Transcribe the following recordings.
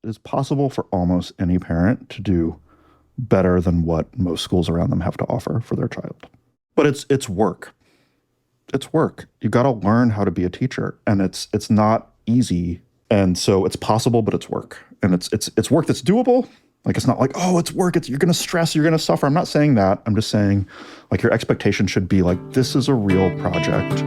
is possible for almost any parent to do better than what most schools around them have to offer for their child. But it's work. It's work. You got to learn how to be a teacher, and it's not easy. And so it's possible, but it's work. And it's work that's doable. Like, it's not like, oh, it's work. You're going to stress, you're going to suffer. I'm not saying that. I'm just saying, like, your expectation should be like, this is a real project.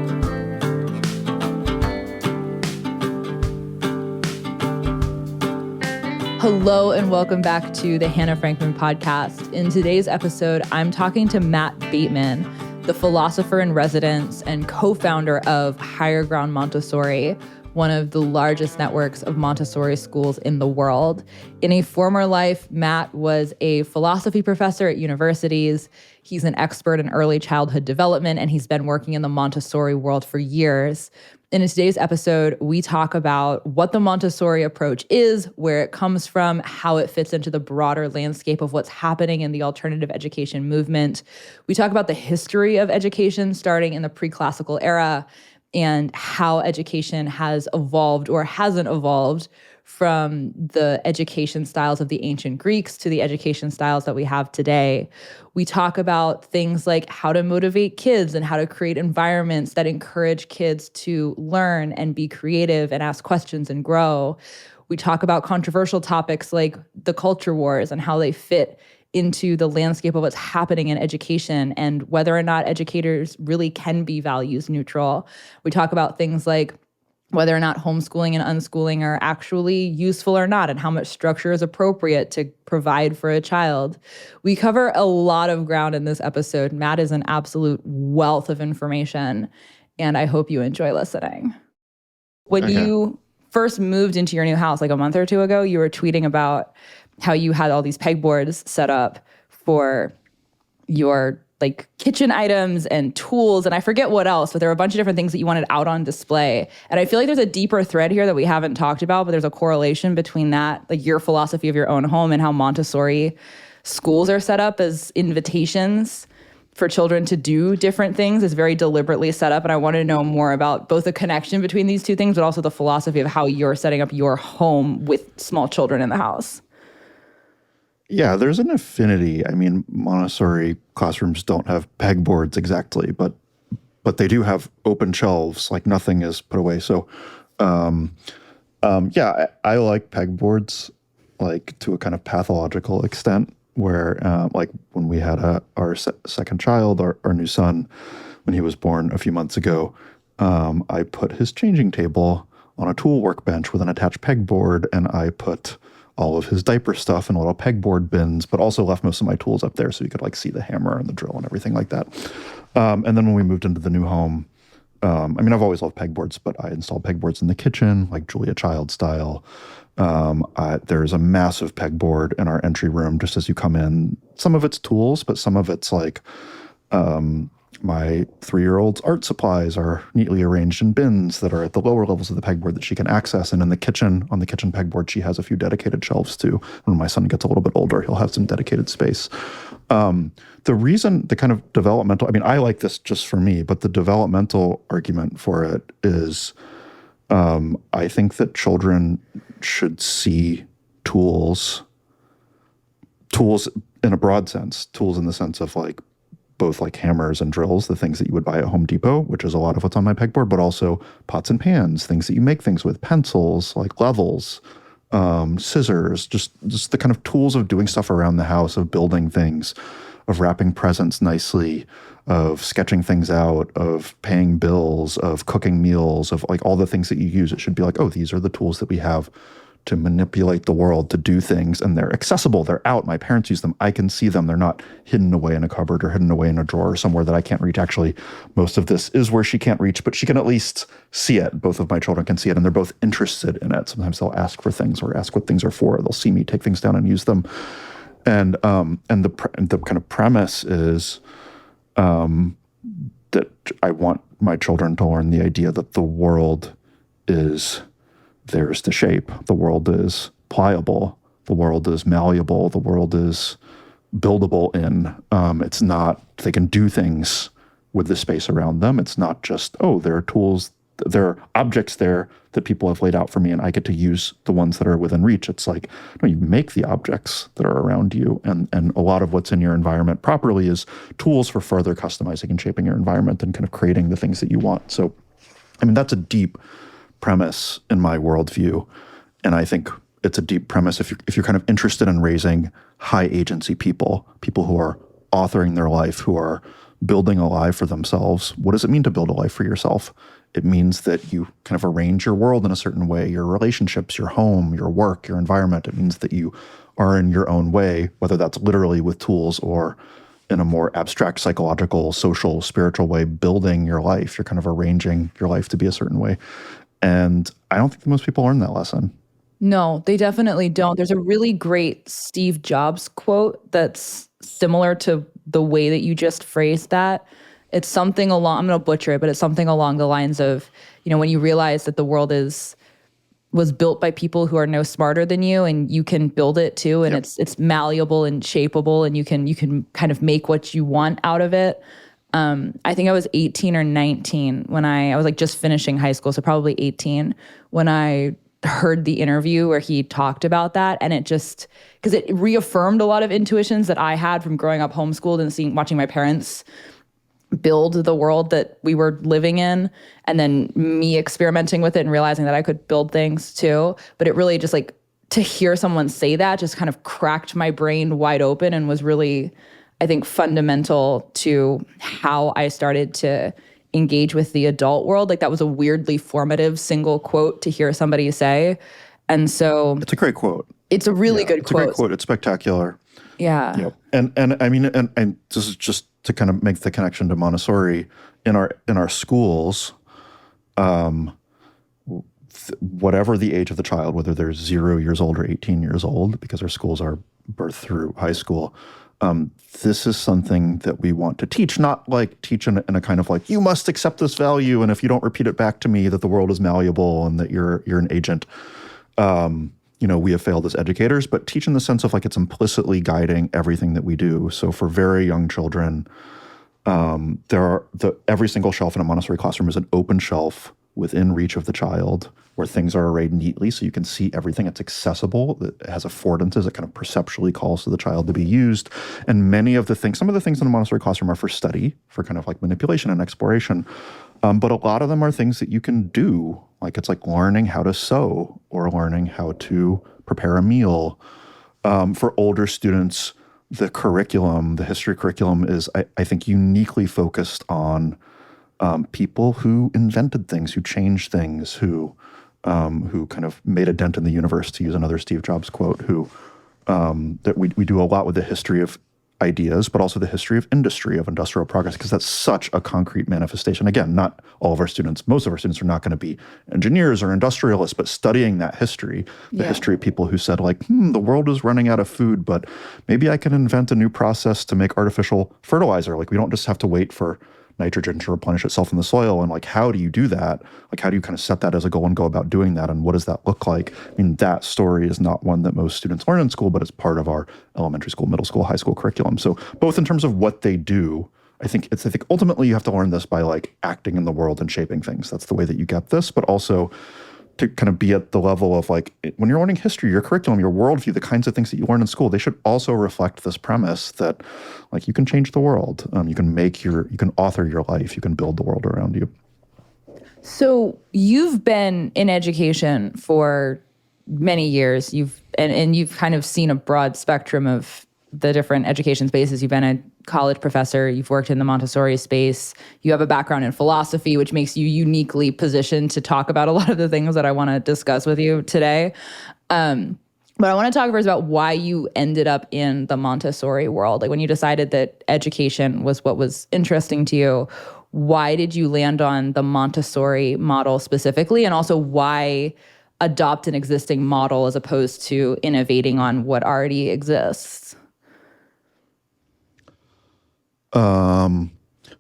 Hello and welcome back to the Hannah Frankman podcast. In today's episode, I'm talking to Matt Bateman, the philosopher in residence and co-founder of Higher Ground Montessori, one of the largest networks of Montessori schools in the world. In a former life, Matt was a philosophy professor at universities. He's an expert in early childhood development, and he's been working in the Montessori world for years. In today's episode, we talk about what the Montessori approach is, where it comes from, how it fits into the broader landscape of what's happening in the alternative education movement. We talk about the history of education starting in the pre-classical era and how education has evolved or hasn't evolved from the education styles of the ancient Greeks to the education styles that we have today. We talk about things like how to motivate kids and how to create environments that encourage kids to learn and be creative and ask questions and grow. We talk about controversial topics like the culture wars and how they fit into the landscape of what's happening in education and whether or not educators really can be values neutral. We talk about things like whether or not homeschooling and unschooling are actually useful or not, and how much structure is appropriate to provide for a child. We cover a lot of ground in this episode. Matt is an absolute wealth of information, and I hope you enjoy listening. When you first moved into your new house, like a month or two ago, you were tweeting about how you had all these pegboards set up for your kitchen items and tools, and I forget what else, but there were a bunch of different things that you wanted out on display. And I feel like there's a deeper thread here that we haven't talked about, but there's a correlation between that, like your philosophy of your own home and how Montessori schools are set up as invitations for children to do different things is very deliberately set up. And I want to know more about both the connection between these two things, but also the philosophy of how you're setting up your home with small children in the house. Yeah, there's an affinity. I mean, Montessori classrooms don't have pegboards exactly, but they do have open shelves, like nothing is put away. So, yeah, I like pegboards, like to a kind of pathological extent, where like when we had our second child, our new son, when he was born a few months ago, I put his changing table on a tool workbench with an attached pegboard, and I put all of his diaper stuff in little pegboard bins, but also left most of my tools up there so you could see the hammer and the drill and everything like that. And then when we moved into the new home, I mean, I've always loved pegboards, but I installed pegboards in the kitchen, like Julia Child style. There's a massive pegboard in our entry room just as you come in. Some of it's tools, but some of it's like my 3-year-old's art supplies are neatly arranged in bins that are at the lower levels of the pegboard that she can access. And in the kitchen, on the kitchen pegboard, she has a few dedicated shelves too. When my son gets a little bit older, he'll have some dedicated space. The reason, the kind of developmental, I mean, I like this just for me, but the developmental argument for it is I think that children should see tools in a broad sense, tools in the sense of both hammers and drills, the things that you would buy at Home Depot, which is a lot of what's on my pegboard, but also pots and pans, things that you make things with, pencils, like levels, scissors, just the kind of tools of doing stuff around the house, of building things, of wrapping presents nicely, of sketching things out, of paying bills, of cooking meals, of all the things that you use. It should be oh, these are the tools that we have to manipulate the world, to do things, and they're accessible, they're out. My parents use them, I can see them. They're not hidden away in a cupboard or hidden away in a drawer somewhere that I can't reach. Actually, most of this is where she can't reach, but she can at least see it. Both of my children can see it, and they're both interested in it. Sometimes they'll ask for things or ask what things are for. They'll see me take things down and use them. And the kind of premise is that I want my children to learn the idea that the world is theirs to shape. The world is pliable. The world is malleable. The world is buildable in. It's not, they can do things with the space around them. It's not just, oh, there are tools there are objects there that people have laid out for me, and I get to use the ones that are within reach. It's like, no, you make the objects that are around you, and a lot of what's in your environment properly is tools for further customizing and shaping your environment and kind of creating the things that you want. So, I mean, that's a deep premise in my worldview, and I think it's a deep premise if you're kind of interested in raising high agency people who are authoring their life, who are building a life for themselves. What does it mean to build a life for yourself? It means that you kind of arrange your world in a certain way, your relationships, your home, your work, your environment. It means that you are in your own way, whether that's literally with tools or in a more abstract, psychological, social, spiritual way, building your life. You're kind of arranging your life to be a certain way. And I don't think most people learn that lesson. No, they definitely don't. There's a really great Steve Jobs quote that's similar to the way that you just phrased that. It's something along, I'm going to butcher it, but it's something along the lines of, when you realize that the world was built by people who are no smarter than you, and you can build it too, and it's malleable and shapeable, and you can kind of make what you want out of it. I think I was 18 or 19 when I was like just finishing high school, so probably 18, when I heard the interview where he talked about that. And it just, because it reaffirmed a lot of intuitions that I had from growing up homeschooled and watching my parents build the world that we were living in, and then me experimenting with it and realizing that I could build things too. But it really just, like, to hear someone say that just kind of cracked my brain wide open and was really, I think, fundamental to how I started to engage with the adult world. Like, that was a weirdly formative single quote to hear somebody say. And so it's a great quote. It's a really good it's quote. It's a great quote. It's spectacular. Yeah. Yep. And I mean, and this is just to kind of make the connection to Montessori in our schools, whatever the age of the child, whether they're 0 years old or 18 years old, because our schools are birth through high school, this is something that we want to teach, not like teach in a kind of like, you must accept this value, and if you don't repeat it back to me, that the world is malleable and that you're an agent. We have failed as educators, but teach in the sense of like it's implicitly guiding everything that we do. So for very young children, every single shelf in a Montessori classroom is an open shelf within reach of the child, where things are arrayed neatly so you can see everything. It's accessible. It has affordances. It kind of perceptually calls to the child to be used. And some of the things in a Montessori classroom are for study, for kind of like manipulation and exploration. But a lot of them are things that you can do. Like, it's like learning how to sew or learning how to prepare a meal. For older students, the history curriculum is, I think, uniquely focused on people who invented things, who changed things, who kind of made a dent in the universe, to use another Steve Jobs quote, that we do a lot with the history of ideas, but also the history of industry, of industrial progress, because that's such a concrete manifestation. Again, not all of our students, most of our students are not going to be engineers or industrialists, but studying that history, the history of people who said like, the world is running out of food, but maybe I can invent a new process to make artificial fertilizer. Like, we don't just have to wait for nitrogen to replenish itself in the soil. And like, how do you do that? Like, how do you kind of set that as a goal and go about doing that? And what does that look like? I mean, that story is not one that most students learn in school, but it's part of our elementary school, middle school, high school curriculum. So both in terms of what they do, I think ultimately you have to learn this by like acting in the world and shaping things. That's the way that you get this, but also to kind of be at the level of like, when you're learning history, your curriculum, your worldview, the kinds of things that you learn in school, they should also reflect this premise that like you can change the world. You can author your life, you can build the world around you. So you've been in education for many years. You've kind of seen a broad spectrum of the different education spaces. You've been a college professor, you've worked in the Montessori space, you have a background in philosophy, which makes you uniquely positioned to talk about a lot of the things that I want to discuss with you today. But I want to talk first about why you ended up in the Montessori world. Like, when you decided that education was what was interesting to you, why did you land on the Montessori model specifically? And also, why adopt an existing model as opposed to innovating on what already exists?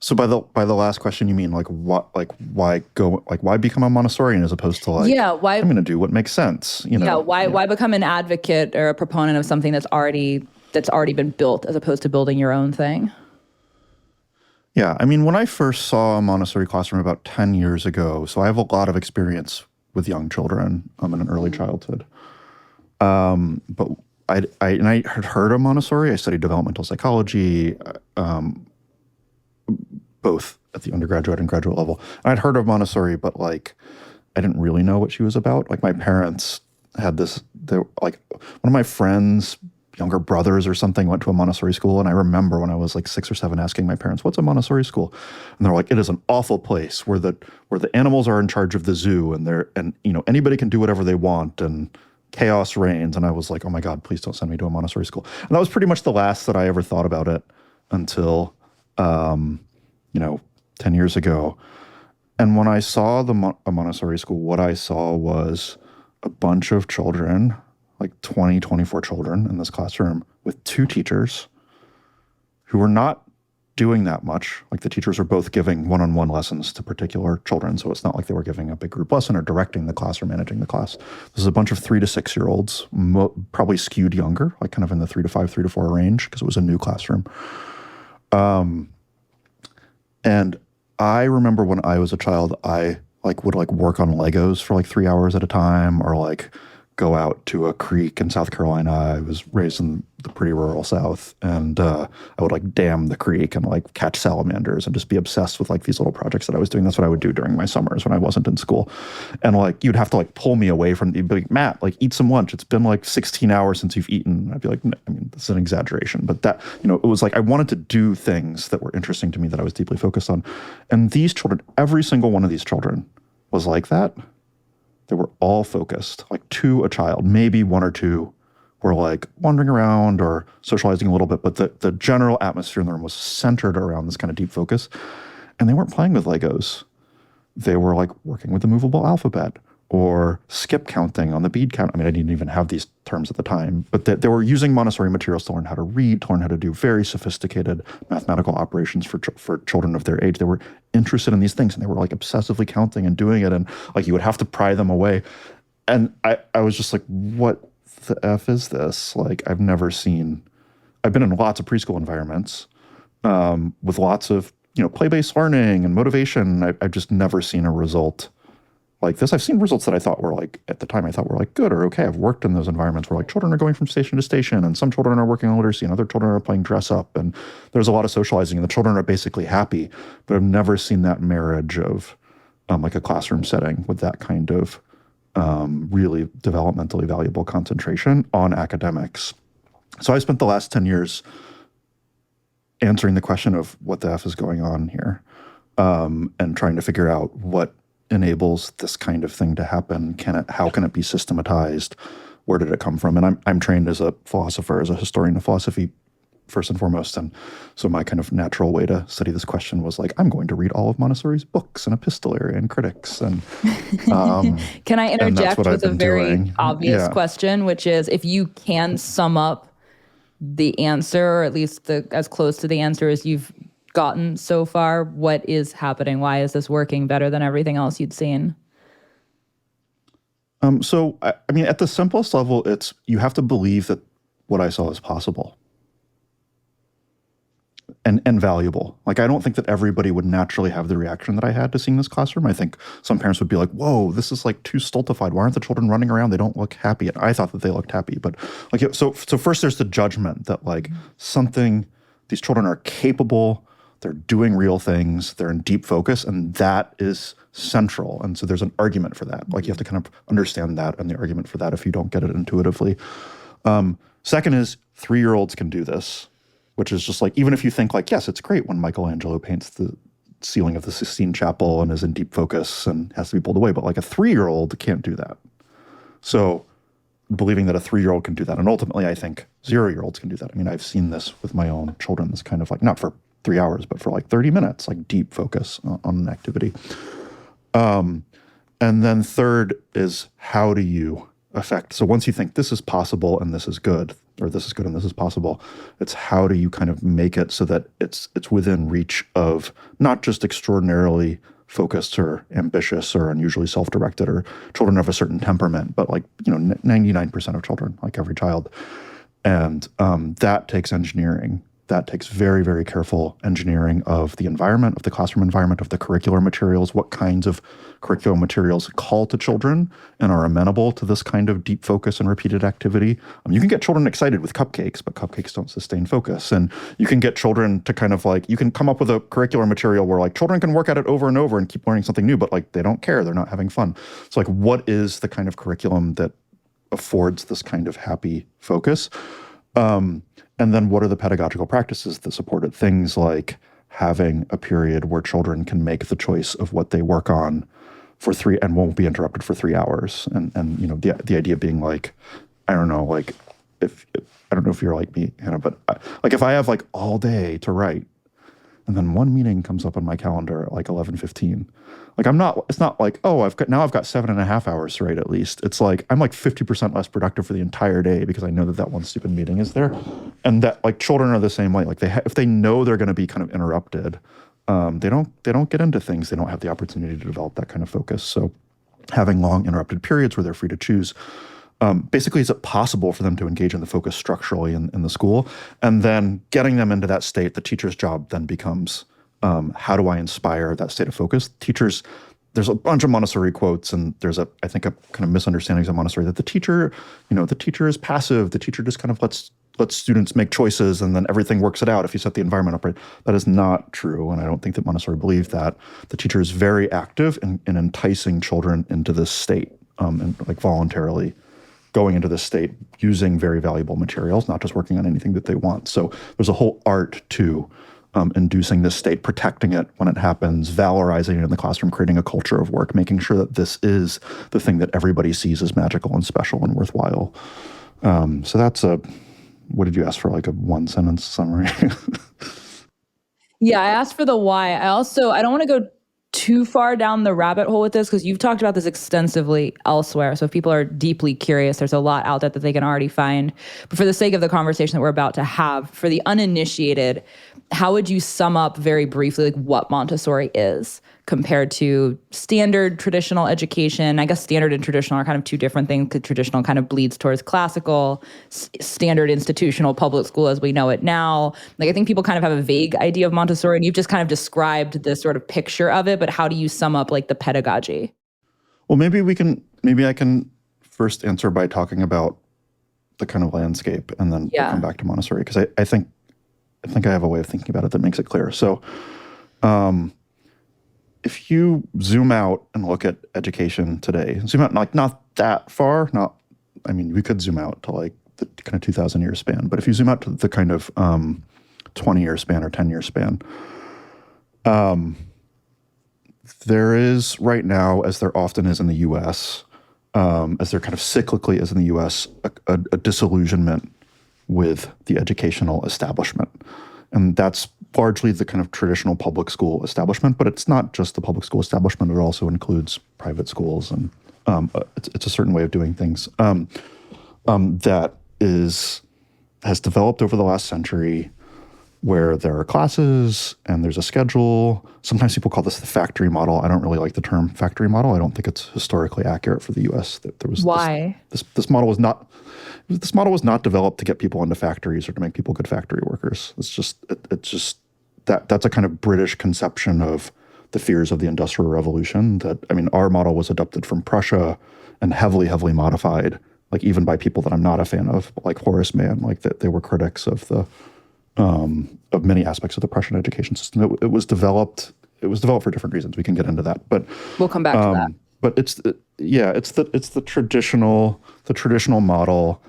So by the last question, you mean why become a Montessorian as opposed to why I'm going to do what makes sense, why become an advocate or a proponent of something that's already been built as opposed to building your own thing? Yeah, I mean, when I first saw a Montessori classroom about 10 years ago, so I have a lot of experience with young children in an early childhood. But I had heard of Montessori. I studied developmental psychology, both at the undergraduate and graduate level. I'd heard of Montessori, but like I didn't really know what she was about. Like my parents had this, like one of my friends' younger brothers or something went to a Montessori school. And I remember when I was like 6 or 7 asking my parents, what's a Montessori school? And they're like, it is an awful place where the animals are in charge of the zoo and anybody can do whatever they want and chaos reigns. And I was like, oh my God, please don't send me to a Montessori school. And that was pretty much the last that I ever thought about it until, 10 years ago. And when I saw a Montessori school, what I saw was a bunch of children, like 20, 24 children in this classroom with 2 teachers who were not doing that much. Like the teachers were both giving one-on-one lessons to particular children. So it's not like they were giving a big group lesson or directing the class or managing the class. This is a bunch of 3 to 6 year olds, probably skewed younger, like kind of in the 3 to 5, 3 to 4 range, because it was a new classroom. And I remember when I was a child, I would work on Legos for 3 hours at a time, or go out to a creek in South Carolina. I was raised in the pretty rural South, and I would dam the creek and catch salamanders and just be obsessed with these little projects that I was doing. That's what I would do during my summers when I wasn't in school. And you'd have to pull me away from, you'd be like, Matt, eat some lunch. It's been 16 hours since you've eaten. I'd be like, no, I mean, this is an exaggeration, but that, it was I wanted to do things that were interesting to me that I was deeply focused on. And these children, every single one of these children was like that. They were all focused, to a child. Maybe 1 or 2 were wandering around or socializing a little bit, but the general atmosphere in the room was centered around this kind of deep focus. And they weren't playing with Legos. They were working with the movable alphabet or skip counting on the bead count. I mean, I didn't even have these terms at the time, but they were using Montessori materials to learn how to read, to learn how to do very sophisticated mathematical operations for children of their age. They were interested in these things, and they were obsessively counting and doing it, and you would have to pry them away. And I was just like, what the F is this? I've been in lots of preschool environments with lots of, play-based learning and motivation. I've just never seen a result like this. I've seen results that I thought were at the time I thought were good or okay. I've worked in those environments where children are going from station to station, and some children are working on literacy and other children are playing dress up, and there's a lot of socializing and the children are basically happy. But I've never seen that marriage of a classroom setting with that kind of really developmentally valuable concentration on academics. So I spent the last 10 years answering the question of what the F is going on here, and trying to figure out what enables this kind of thing to happen. How can it be systematized? Where did it come from? And I'm trained as a philosopher, as a historian of philosophy, first and foremost. And so my kind of natural way to study this question was I'm going to read all of Montessori's books and epistolary and critics. And can I interject with a very obvious Yeah. question, which is, if you can sum up the answer, or at least as close to the answer as you've gotten so far, what is happening? Why is this working better than everything else you'd seen? So, I mean, at the simplest level, it's you have to believe that what I saw is possible and valuable. I don't think that everybody would naturally have the reaction that I had to seeing this classroom. I think some parents would be like, whoa, this is too stultified. Why aren't the children running around? They don't look happy. And I thought that they looked happy. But so first there's the judgment that these children are capable, they're doing real things, they're in deep focus, and that is central. And so there's an argument for that. You have to kind of understand that and the argument for that if you don't get it intuitively. Second is 3-year-olds can do this, which is just even if you think yes, it's great when Michelangelo paints the ceiling of the Sistine Chapel and is in deep focus and has to be pulled away, but a 3-year-old can't do that. So believing that a 3-year-old can do that, and ultimately I think 0-year-olds can do that. I mean, I've seen this with my own children, this kind of not for 3 hours, but for 30 minutes, deep focus on an activity. And then third is, how do you affect? So once you think this is possible and this is good, or this is good and this is possible, it's how do you kind of make it so that it's within reach of not just extraordinarily focused or ambitious or unusually self-directed or children of a certain temperament, but 99% of children, every child. And that takes engineering. that takes very, very careful engineering of the environment, of the classroom environment, of the curricular materials, what kinds of curricular materials call to children and are amenable to this kind of deep focus and repeated activity. You can get children excited with cupcakes, but cupcakes don't sustain focus. And you can get children to kind of like, you can come up with a curricular material where like children can work at it over and over and keep learning something new, but like they don't care, they're not having fun. So like, what is the kind of curriculum that affords this kind of happy focus? And then what are the pedagogical practices that support it? Things like having a period where children can make the choice of what they work on for 3 and won't be interrupted for 3 hours. And you know, the idea being like, I don't know, like if I don't know if you're like me, Hannah, but like if I have like all day to write and then one meeting comes up on my calendar at like 11:15, like it's not like, oh, I've got 7.5 hours to write at least. It's like, I'm like 50% less productive for the entire day because I know that one stupid meeting is there. And that like children are the same way. Like if they know they're going to be kind of interrupted, they don't get into things. They don't have the opportunity to develop that kind of focus. So having long interrupted periods where they're free to choose, basically, is it possible for them to engage in the focus structurally in the school? And then getting them into that state, the teacher's job then becomes, how do I inspire that state of focus? Teachers, there's a bunch of Montessori quotes, and there's I think a kind of misunderstandings of Montessori that the teacher is passive. The teacher just kind of lets students make choices, and then everything works it out if you set the environment up right. That is not true, and I don't think that Montessori believed that. The teacher is very active in enticing children into this state, and like voluntarily going into this state using very valuable materials, not just working on anything that they want. So there's a whole art to inducing this state, protecting it when it happens, valorizing it in the classroom, creating a culture of work, making sure that this is the thing that everybody sees as magical and special and worthwhile. So that's what did you ask for, like a one-sentence summary? Yeah, I asked for the why. I don't want to go too far down the rabbit hole with this because you've talked about this extensively elsewhere. So if people are deeply curious, there's a lot out there that they can already find. But for the sake of the conversation that we're about to have, for the uninitiated, how would you sum up very briefly like what Montessori is compared to standard traditional education? I guess standard and traditional are kind of two different things because traditional kind of bleeds towards classical, standard institutional public school as we know it now. Like I think people kind of have a vague idea of Montessori, and you've just kind of described the sort of picture of it, but how do you sum up like the pedagogy? Well, maybe I can first answer by talking about the kind of landscape and then we'll come back to Montessori, because I think I have a way of thinking about it that makes it clear. So if you zoom out and look at education today, zoom out like not that far, we could zoom out to like the kind of 2,000-year span, but if you zoom out to the kind of 20-year span or 10-year span, there is right now, as there often is in the U.S., as there kind of cyclically is in the U.S., a disillusionment with the educational establishment. And that's largely the kind of traditional public school establishment, but it's not just the public school establishment. It also includes private schools, and it's a certain way of doing things that has developed over the last century, where there are classes and there's a schedule. Sometimes people call this the factory model. I don't really like the term factory model. I don't think it's historically accurate for the U.S. There was Why? This model was not. This model was not developed to get people into factories or to make people good factory workers. It's just that's a kind of British conception of the fears of the Industrial Revolution. Our model was adopted from Prussia and heavily, heavily modified, like even by people that I'm not a fan of, like Horace Mann, like that they were critics of of many aspects of the Prussian education system. It was developed for different reasons. We can get into that, but we'll come back to that. But it's the traditional model.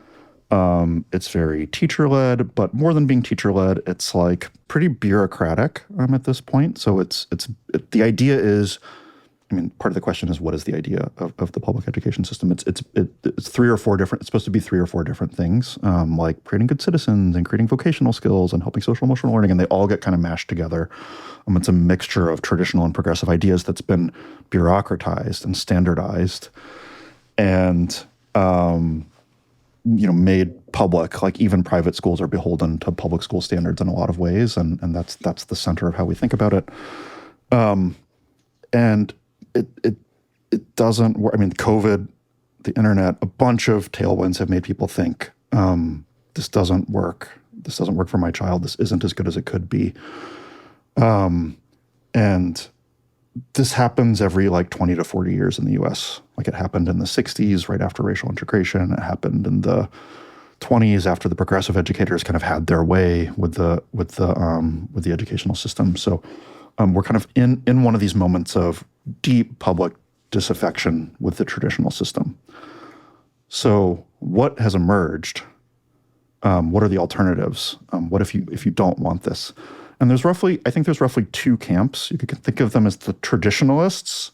It's very teacher-led, but more than being teacher-led, it's like pretty bureaucratic at this point. So the idea is, part of the question is, what is the idea of the public education system? It's 3 or 4 different. It's supposed to be 3 or 4 different things, like creating good citizens and creating vocational skills and helping social emotional learning, and they all get kind of mashed together. It's a mixture of traditional and progressive ideas that's been bureaucratized and standardized, and made public. Like even private schools are beholden to public school standards in a lot of ways, and that's the center of how we think about it. And it doesn't work. COVID, the internet, a bunch of tailwinds have made people think this doesn't work. this doesn't work for my child. This isn't as good as it could be. And this happens every like 20 to 40 years in the US. Like it happened in the 60s, right after racial integration. It happened in the 20s after the progressive educators kind of had their way with the educational system. So we're kind of in one of these moments of deep public disaffection with the traditional system. So what has emerged? What are the alternatives? What if you don't want this? And I think there's roughly two camps. You could think of them as the traditionalists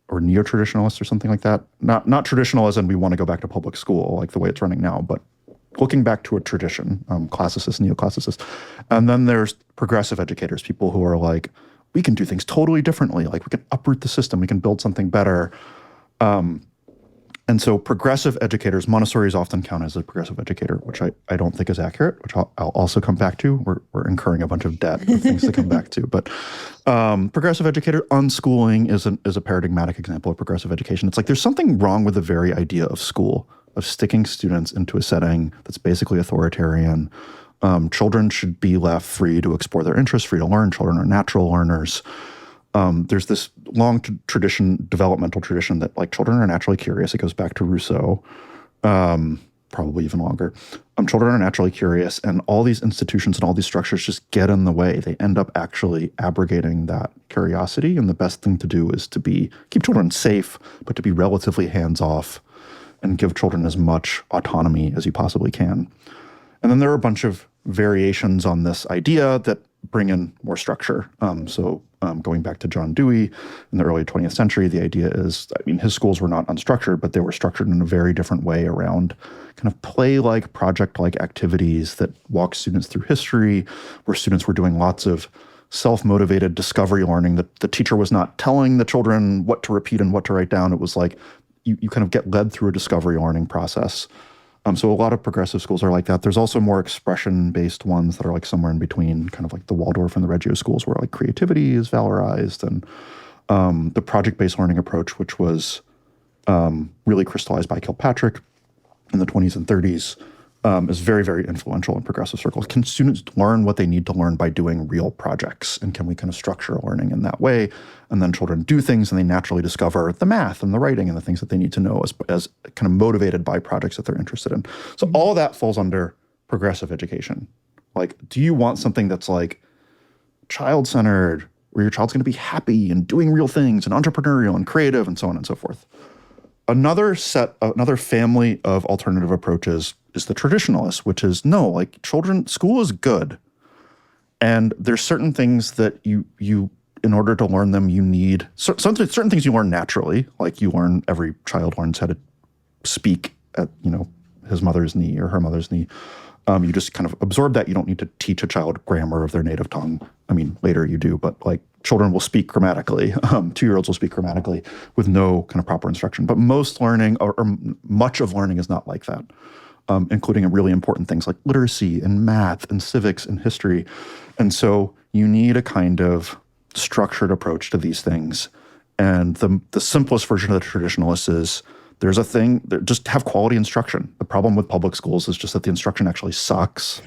or neo-traditionalists or something like that. Not traditional as in we want to go back to public school like the way it's running now, but looking back to a tradition, classicists, neo-classicists. And then there's progressive educators, people who are like, we can do things totally differently. Like we can uproot the system, we can build something better. And so progressive educators, Montessori is often counted as a progressive educator, which I don't think is accurate, which I'll also come back to. We're incurring a bunch of debt of things to come back to. But progressive educator, unschooling is a paradigmatic example of progressive education. It's like there's something wrong with the very idea of school, of sticking students into a setting that's basically authoritarian. Children should be left free to explore their interests, free to learn. Children are natural learners. There's this long developmental tradition that like children are naturally curious. It goes back to Rousseau, probably even longer. Children are naturally curious, and all these institutions and all these structures just get in the way. They end up actually abrogating that curiosity, and the best thing to do is to keep children safe, but to be relatively hands-off and give children as much autonomy as you possibly can. And then there are a bunch of variations on this idea that bring in more structure. Going back to John Dewey in the early 20th century, the idea is, his schools were not unstructured, but they were structured in a very different way around kind of play-like, project-like activities that walk students through history, where students were doing lots of self-motivated discovery learning. That the teacher was not telling the children what to repeat and what to write down. It was like you kind of get led through a discovery learning process. So a lot of progressive schools are like that. There's also more expression-based ones that are like somewhere in between, kind of like the Waldorf and the Reggio schools, where like creativity is valorized, and the project-based learning approach, which was really crystallized by Kilpatrick in the 20s and 30s, is very, very influential in progressive circles. Can students learn what they need to learn by doing real projects? And can we kind of structure learning in that way? And then children do things and they naturally discover the math and the writing and the things that they need to know as kind of motivated by projects that they're interested in. So all that falls under progressive education. Like, do you want something that's like child-centered, where your child's going to be happy and doing real things and entrepreneurial and creative and so on and so forth? Another family of alternative approaches is the traditionalist, which is no, like school is good. And there's certain things that you in order to learn them, you need certain things you learn naturally. Like every child learns how to speak at, his mother's knee or her mother's knee. You just kind of absorb that. You don't need to teach a child grammar of their native tongue. Later you do, but like children will speak grammatically. 2-year-olds will speak grammatically with no kind of proper instruction. But most learning or much of learning is not like that, including really important things like literacy and math and civics and history. And so you need a kind of structured approach to these things. And the simplest version of the traditionalist is there's a thing, just have quality instruction. The problem with public schools is just that the instruction actually sucks.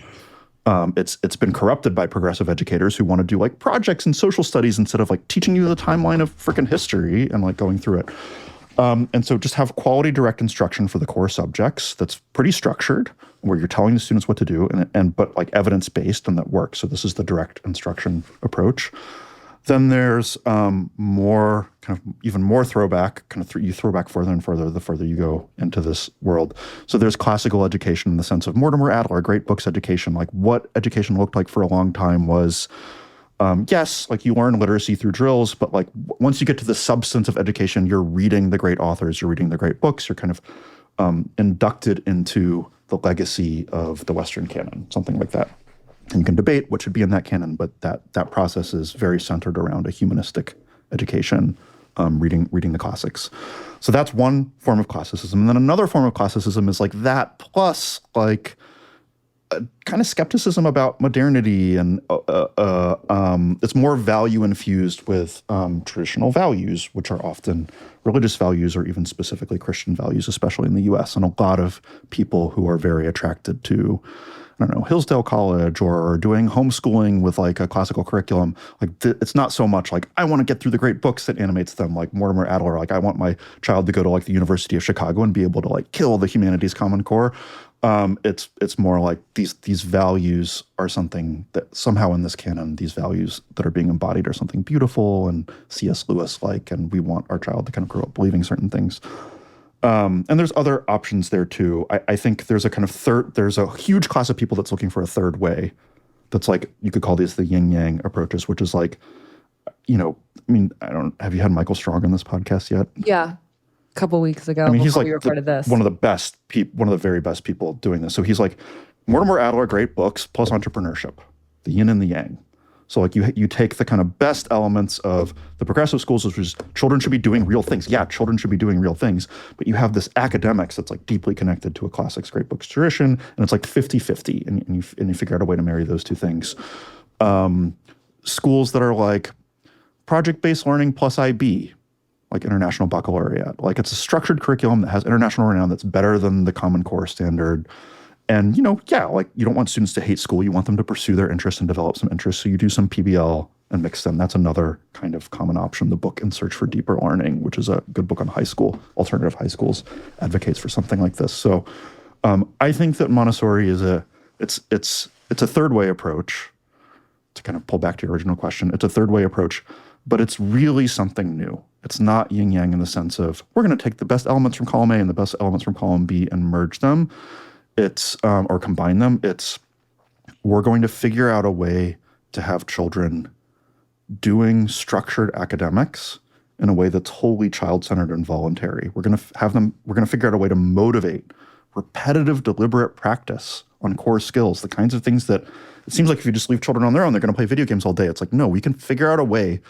It's been corrupted by progressive educators who want to do like projects and social studies instead of like teaching you the timeline of freaking history and like going through it. And so just have quality direct instruction for the core subjects that's pretty structured, where you're telling the students what to do, but like evidence-based and that works. So this is the direct instruction approach. Then there's more kind of even more throwback, you throw back further and further the further you go into this world. So there's classical education in the sense of Mortimer Adler, great books education. Like what education looked like for a long time was, yes, like you learn literacy through drills, but like once you get to the substance of education, you're reading the great authors, you're reading the great books, you're kind of inducted into the legacy of the Western canon, something like that. And you can debate what should be in that canon, but that process is very centered around a humanistic education, reading the classics. So that's one form of classicism. And then another form of classicism is like that plus like kind of skepticism about modernity, and it's more value infused with traditional values, which are often religious values or even specifically Christian values, especially in the US. And a lot of people who are very attracted to, I don't know, Hillsdale College or doing homeschooling with like a classical curriculum, like it's not so much like, I want to get through the great books that animates them, like Mortimer Adler, like I want my child to go to like the University of Chicago and be able to like kill the humanities Common Core. It's more like these values are something that somehow in this canon, these values that are being embodied are something beautiful and C.S. Lewis-like, and we want our child to kind of grow up believing certain things. And there's other options there too. I think there's a kind of there's a huge class of people that's looking for a third way. That's like, you could call these the yin yang approaches, which is like, have you had Michael Strong on this podcast yet? Yeah. A couple weeks ago, he's like we recorded this. One of the very best people doing this. So he's like, Mortimer Adler, great books, plus entrepreneurship, the yin and the yang. So like you take the kind of best elements of the progressive schools, which is children should be doing real things. Yeah, children should be doing real things. But you have this academics that's like deeply connected to a classics great books tradition. And it's like 50-50. And you figure out a way to marry those two things. Schools that are like project-based learning plus IB, like International Baccalaureate. Like it's a structured curriculum that has international renown that's better than the Common Core standard. And, like you don't want students to hate school. You want them to pursue their interests and develop some interests. So you do some PBL and mix them. That's another kind of common option. The book In Search for Deeper Learning, which is a good book on high school, alternative high schools, advocates for something like this. So I think that Montessori is it's a third way approach. To kind of pull back to your original question, it's a third way approach, but it's really something new. It's not yin yang in the sense of we're going to take the best elements from column A and the best elements from column B and merge them. It's or combine them. It's we're going to figure out a way to have children doing structured academics in a way that's wholly child-centered and voluntary. We're going to figure out a way to motivate repetitive, deliberate practice on core skills, the kinds of things that it seems like if you just leave children on their own, they're going to play video games all day. It's like, no, we can figure out a way.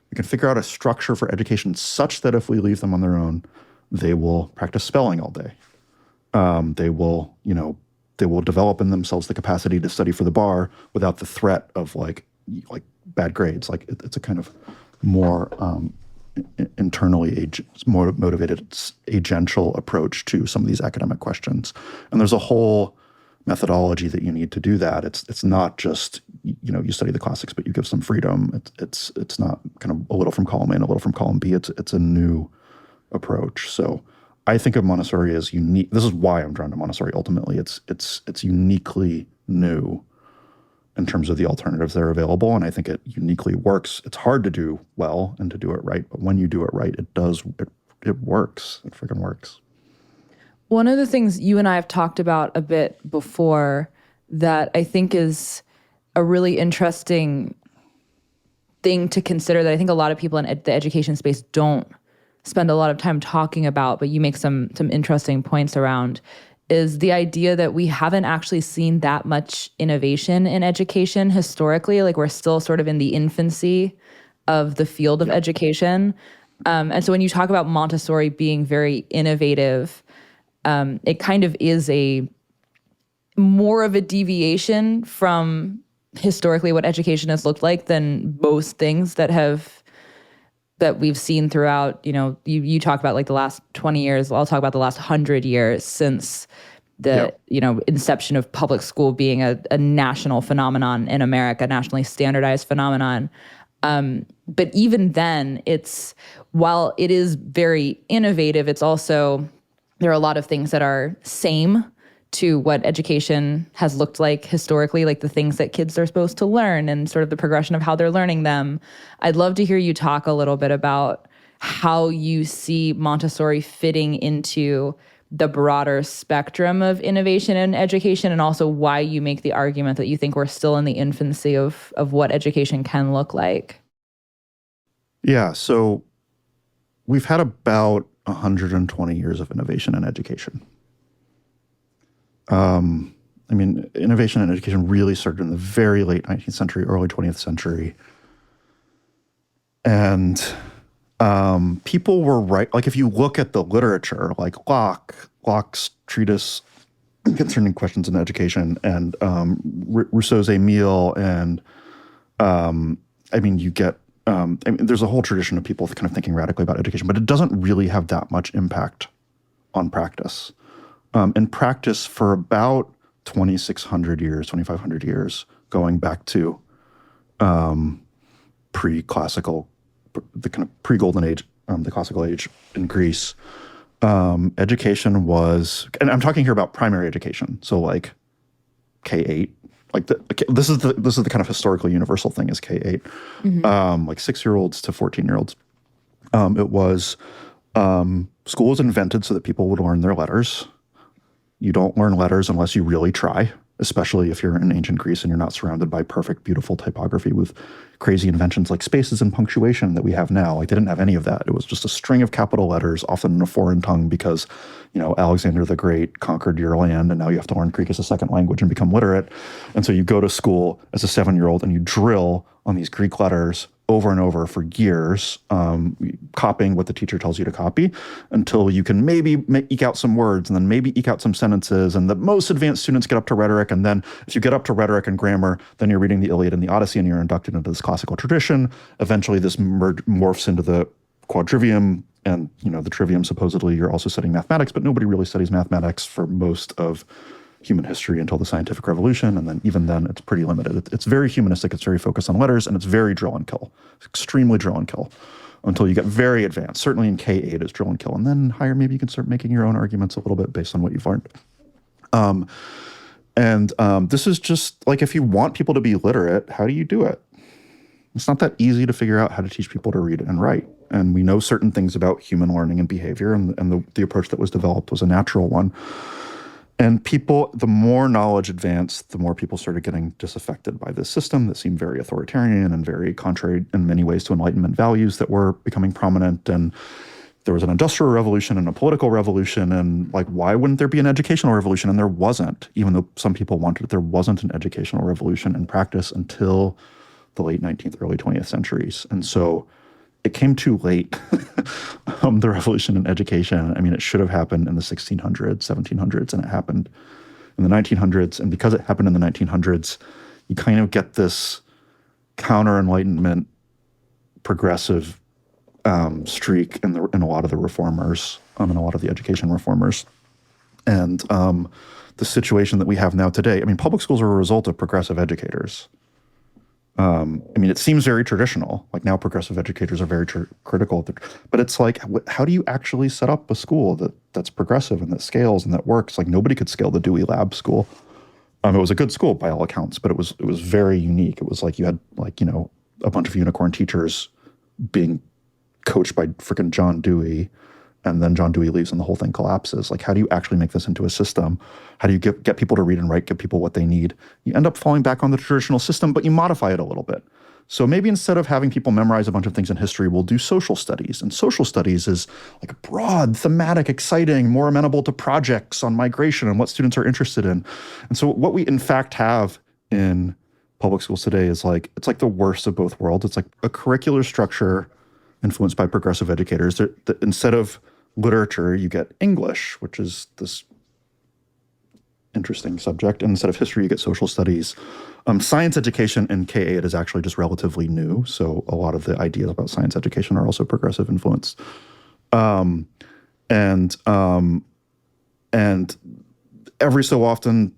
We can figure out a structure for education such that if we leave them on their own, they will practice spelling all day. They will develop in themselves the capacity to study for the bar without the threat of like bad grades. Like it's a kind of more internally more motivated, agential approach to some of these academic questions. And there's a whole methodology that you need to do that. It's not just you study the classics, but you give some freedom. It's not kind of a little from column A and a little from column B. It's a new approach. So I think of Montessori as unique. This is why I'm drawn to Montessori. Ultimately, it's uniquely new in terms of the alternatives that are available, and I think it uniquely works. It's hard to do well and to do it right, but when you do it right, it does. It works. It freaking works. One of the things you and I have talked about a bit before that I think is a really interesting thing to consider that I think a lot of people in the education space don't spend a lot of time talking about, but you make some interesting points around, is the idea that we haven't actually seen that much innovation in education historically. Like we're still sort of in the infancy of the field of education. And so when you talk about Montessori being very innovative, it kind of is more of a deviation from historically what education has looked like than most things that we've seen throughout, you talk about like the last 20 years, I'll talk about the last 100 years since the, inception of public school being a national phenomenon in America, nationally standardized phenomenon. But even then, while it is very innovative, it's also, there are a lot of things that are same to what education has looked like historically, like the things that kids are supposed to learn and sort of the progression of how they're learning them. I'd love to hear you talk a little bit about how you see Montessori fitting into the broader spectrum of innovation in education, and also why you make the argument that you think we're still in the infancy of what education can look like. Yeah, so we've had about 120 years of innovation in education. Innovation in education really started in the very late 19th century, early 20th century. And people were right. Like if you look at the literature, like Locke's treatise concerning questions in education and Rousseau's Emile, and you get I mean, there's a whole tradition of people kind of thinking radically about education, but it doesn't really have that much impact on practice. In practice, for about 2,600 years, 2,500 years, going back to pre-classical, the kind of pre-Golden Age, the classical age in Greece, education was, and I'm talking here about primary education, so like K-8, like this is the kind of historically universal thing is K-8, like 6-year-olds to 14-year-olds. It was school was invented so that people would learn their letters. You don't learn letters unless you really try, especially if you're in ancient Greece and you're not surrounded by perfect, beautiful typography with crazy inventions like spaces and punctuation that we have now. Like they didn't have any of that. It was just a string of capital letters, often in a foreign tongue because, Alexander the Great conquered your land and now you have to learn Greek as a second language and become literate. And so you go to school as a 7-year-old and you drill on these Greek letters over and over for years, copying what the teacher tells you to copy until you can maybe eke out some words and then maybe eke out some sentences. And the most advanced students get up to rhetoric. And then if you get up to rhetoric and grammar, then you're reading the Iliad and the Odyssey and you're inducted into this classical tradition. Eventually this morphs into the quadrivium and, the trivium. Supposedly you're also studying mathematics, but nobody really studies mathematics for most of human history until the scientific revolution. And then even then it's pretty limited. It's very humanistic. It's very focused on letters and it's very drill and kill. It's extremely drill and kill until you get very advanced. Certainly in K-8 is drill and kill. And then higher, maybe you can start making your own arguments a little bit based on what you've learned. This is just like, if you want people to be literate, how do you do it? It's not that easy to figure out how to teach people to read and write. And we know certain things about human learning and behavior, and the approach that was developed was a natural one. And people, the more knowledge advanced, the more people started getting disaffected by this system that seemed very authoritarian and very contrary in many ways to Enlightenment values that were becoming prominent. And there was an industrial revolution and a political revolution. And like, why wouldn't there be an educational revolution? And there wasn't, even though some people wanted it, there wasn't an educational revolution in practice until the late 19th, early 20th centuries. And so it came too late, the revolution in education. I mean, it should have happened in the 1600s, 1700s, and it happened in the 1900s. And because it happened in the 1900s, you kind of get this counter-Enlightenment progressive streak in a lot of the reformers, in a lot of the education reformers. And the situation that we have now today, I mean, public schools are a result of progressive educators. I mean, it seems very traditional. Like now progressive educators are very critical. But it's like, how do you actually set up a school that's progressive and that scales and that works? Like nobody could scale the Dewey Lab School. It was a good school by all accounts, but it was very unique. It was like you had a bunch of unicorn teachers being coached by freaking John Dewey, and then John Dewey leaves and the whole thing collapses. Like, how do you actually make this into a system? How do you get people to read and write, give people what they need? You end up falling back on the traditional system, but you modify it a little bit. So maybe instead of having people memorize a bunch of things in history, we'll do social studies. And social studies is like broad, thematic, exciting, more amenable to projects on migration and what students are interested in. And so what we in fact have in public schools today is like, it's like the worst of both worlds. It's like a curricular structure influenced by progressive educators. Instead of literature, you get English, which is this interesting subject. And instead of history, you get social studies. Science education in K-8 is actually just relatively new. So a lot of the ideas about science education are also progressive influenced. And every so often,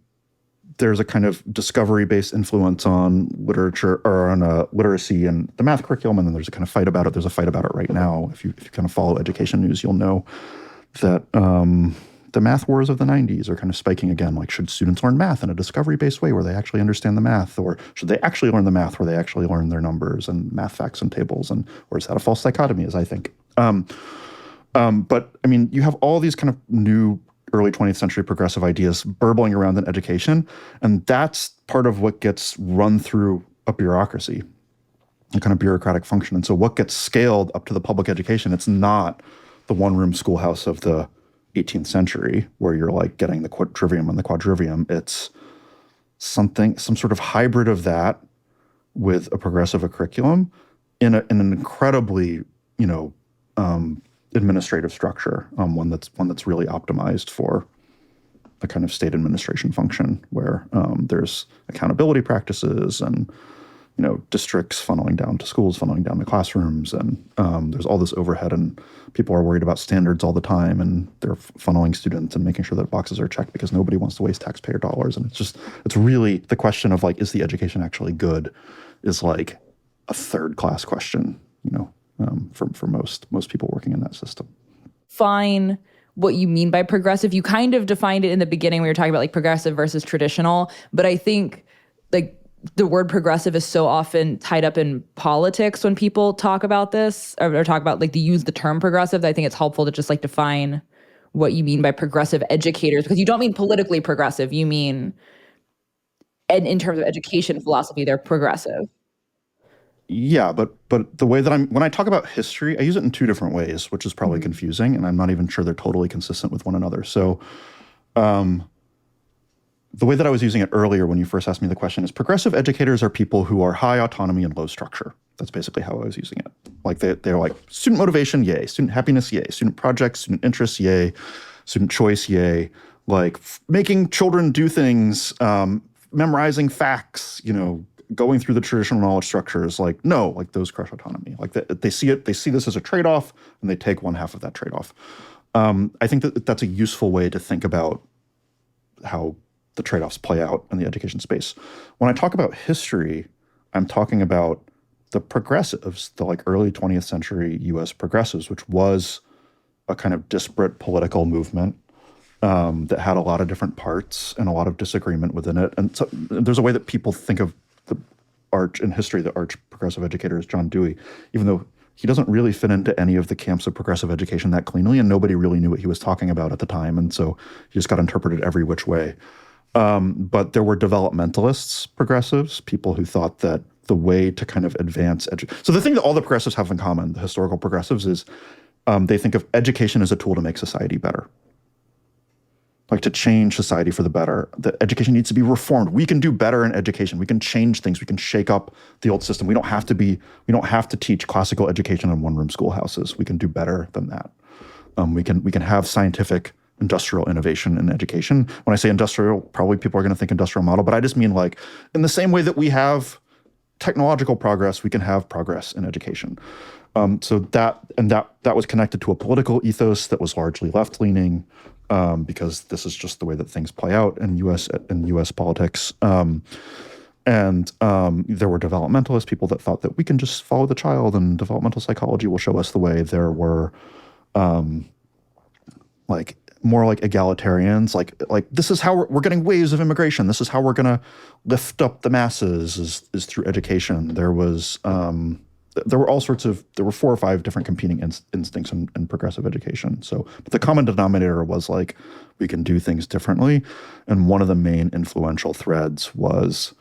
there's a kind of discovery-based influence on literature or on literacy and the math curriculum, and then there's a kind of fight about it. There's a fight about it right now. If you kind of follow education news, you'll know that the math wars of the 90s are kind of spiking again. Like, should students learn math in a discovery-based way where they actually understand the math, or should they actually learn the math where they actually learn their numbers and math facts and tables, or is that a false dichotomy, as I think? But I mean, you have all these kind of new early 20th century progressive ideas burbling around in education. And that's part of what gets run through a bureaucracy, a kind of bureaucratic function. And so what gets scaled up to the public education, it's not the one-room schoolhouse of the 18th century where you're like getting the trivium and the quadrivium. It's some sort of hybrid of that with a progressive curriculum in an incredibly, administrative structure, one that's really optimized for a kind of state administration function where there's accountability practices and districts funneling down to schools, funneling down to classrooms, and there's all this overhead, and people are worried about standards all the time, and they're funneling students and making sure that boxes are checked because nobody wants to waste taxpayer dollars. And it's really the question of like, is the education actually good, is like a third class question, for most people working in that system. Fine. What you mean by progressive. You kind of defined it in the beginning when you were talking about like progressive versus traditional, but I think like the word progressive is so often tied up in politics when people talk about this or talk about like they use the term progressive. I think it's helpful to just like define what you mean by progressive educators, because you don't mean politically progressive. You mean, and in terms of education philosophy, they're progressive. Yeah, but the way that when I talk about history, I use it in two different ways, which is probably confusing, and I'm not even sure they're totally consistent with one another. So, the way that I was using it earlier when you first asked me the question is progressive educators are people who are high autonomy and low structure. That's basically how I was using it. Like they're like student motivation, yay. Student happiness, yay. Student projects, student interests, yay. Student choice, yay. Like making children do things, memorizing facts, going through the traditional knowledge structures. Like, no, like those crush autonomy. Like they see this as a trade-off, and they take one half of that trade-off. I think that's a useful way to think about how the trade-offs play out in the education space. When I talk about history, I'm talking about the progressives, the like early 20th century US progressives, which was a kind of disparate political movement that had a lot of different parts and a lot of disagreement within it. And so there's a way that people think of the arch progressive educator is John Dewey, even though he doesn't really fit into any of the camps of progressive education that cleanly, and nobody really knew what he was talking about at the time. And so he just got interpreted every which way. But there were developmentalists, progressives, people who thought that the way to kind of advance so the thing that all the progressives have in common, the historical progressives, is they think of education as a tool to make society better. Like to change society for the better. That education needs to be reformed. We can do better in education. We can change things. We can shake up the old system. We don't have to teach classical education in one-room schoolhouses. We can do better than that. We can have scientific industrial innovation in education. When I say industrial, probably people are going to think industrial model, but I just mean like in the same way that we have technological progress, we can have progress in education. So that was connected to a political ethos that was largely left-leaning, because this is just the way that things play out in U.S. politics. And there were developmentalist people that thought that we can just follow the child and developmental psychology will show us the way. There were like more like egalitarians, like this is how we're getting waves of immigration. This is how we're going to lift up the masses is through education. There were all sorts of, there were 4 or 5 different competing instincts in progressive education. So, but the common denominator was like, we can do things differently. And one of the main influential threads was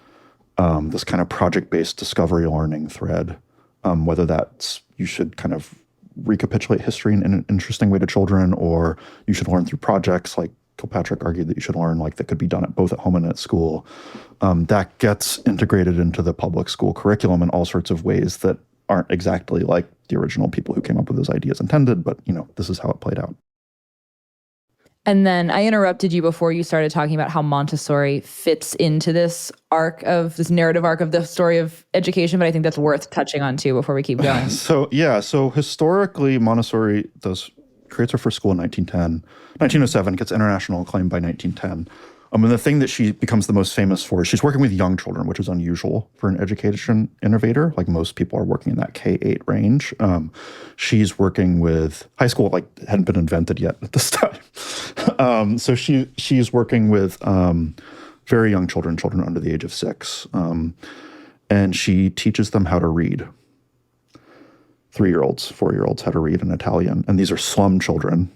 this kind of project-based discovery learning thread, whether that's you should kind of recapitulate history in an interesting way to children, or you should learn through projects. Like Kilpatrick argued that you should learn like that could be done both at home and at school. That gets integrated into the public school curriculum in all sorts of ways that aren't exactly like the original people who came up with those ideas intended, but this is how it played out. And then I interrupted you before you started talking about how Montessori fits into this narrative arc of the story of education, but I think that's worth touching on too before we keep going. So historically, Montessori creates her first school in 1907, gets international acclaim by 1910. And the thing that she becomes the most famous for is she's working with young children, which is unusual for an education innovator. Like most people are working in that K-8 range. She's working with high school, like hadn't been invented yet at this time. So she's working with very young children under the age of 6. And she teaches them how to read. 3-year-olds, 4-year-olds how to read in Italian. And these are slum children.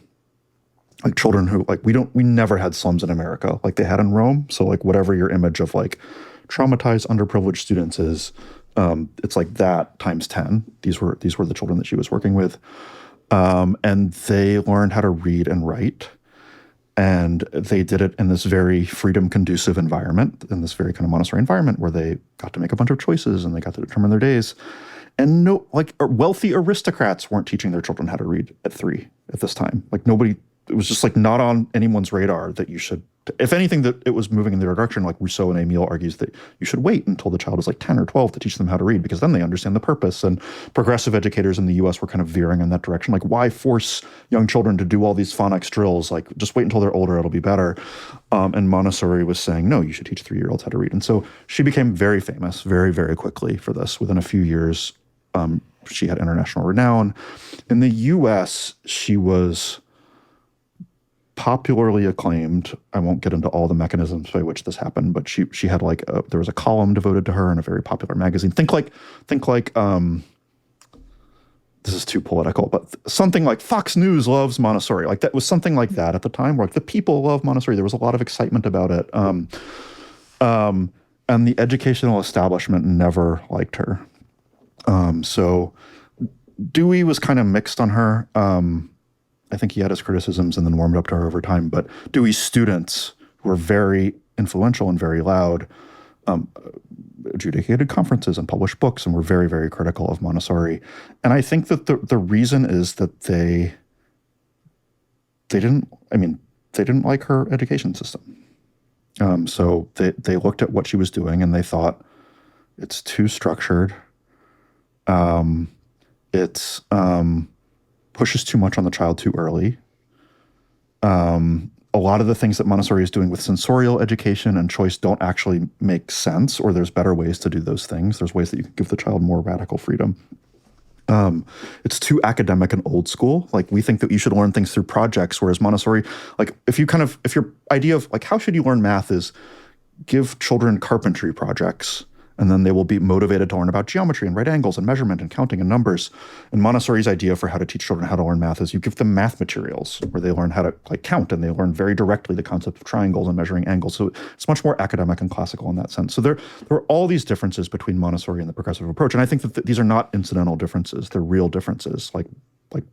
Like children who we never had slums in America like they had in Rome. So like whatever your image of like traumatized, underprivileged students is, it's like that times 10. These were the children that she was working with. And they learned how to read and write. And they did it in this very freedom conducive environment, in this very kind of Montessori environment where they got to make a bunch of choices and they got to determine their days. And wealthy aristocrats weren't teaching their children how to read at 3 at this time. Like nobody, it was just like not on anyone's radar that you should if anything, that it was moving in the direction, like Rousseau and Emile argues that you should wait until the child is like 10 or 12 to teach them how to read, because then they understand the purpose. And progressive educators in the US were kind of veering in that direction. Like, why force young children to do all these phonics drills? Like, just wait until they're older, it'll be better. And Montessori was saying, no, you should teach 3-year-olds how to read. And so she became very famous very, very quickly for this. Within a few years, she had international renown. In the US, she was popularly acclaimed. I won't get into all the mechanisms by which this happened, but she had like there was a column devoted to her in a very popular magazine. Think like this is too political, but something like Fox News loves Montessori. Like, that was something like that at the time, where like the people love Montessori. There was a lot of excitement about it. And the educational establishment never liked her. So Dewey was kind of mixed on her. I think he had his criticisms and then warmed up to her over time. But Dewey's students were very influential and very loud, adjudicated conferences and published books, and were very, very critical of Montessori. And I think that the reason is that they didn't like her education system. So they looked at what she was doing and they thought, it's too structured. It's pushes too much on the child too early. A lot of the things that Montessori is doing with sensorial education and choice don't actually make sense, or there's better ways to do those things. There's ways that you can give the child more radical freedom. It's too academic and old school. Like, we think that you should learn things through projects, whereas Montessori, like, if your idea of like how should you learn math is give children carpentry projects, and then they will be motivated to learn about geometry and right angles and measurement and counting and numbers. And Montessori's idea for how to teach children how to learn math is you give them math materials where they learn how to like count, and they learn very directly the concept of triangles and measuring angles. So it's much more academic and classical in that sense. So there are all these differences between Montessori and the progressive approach. And I think that these are not incidental differences. They're real differences. Like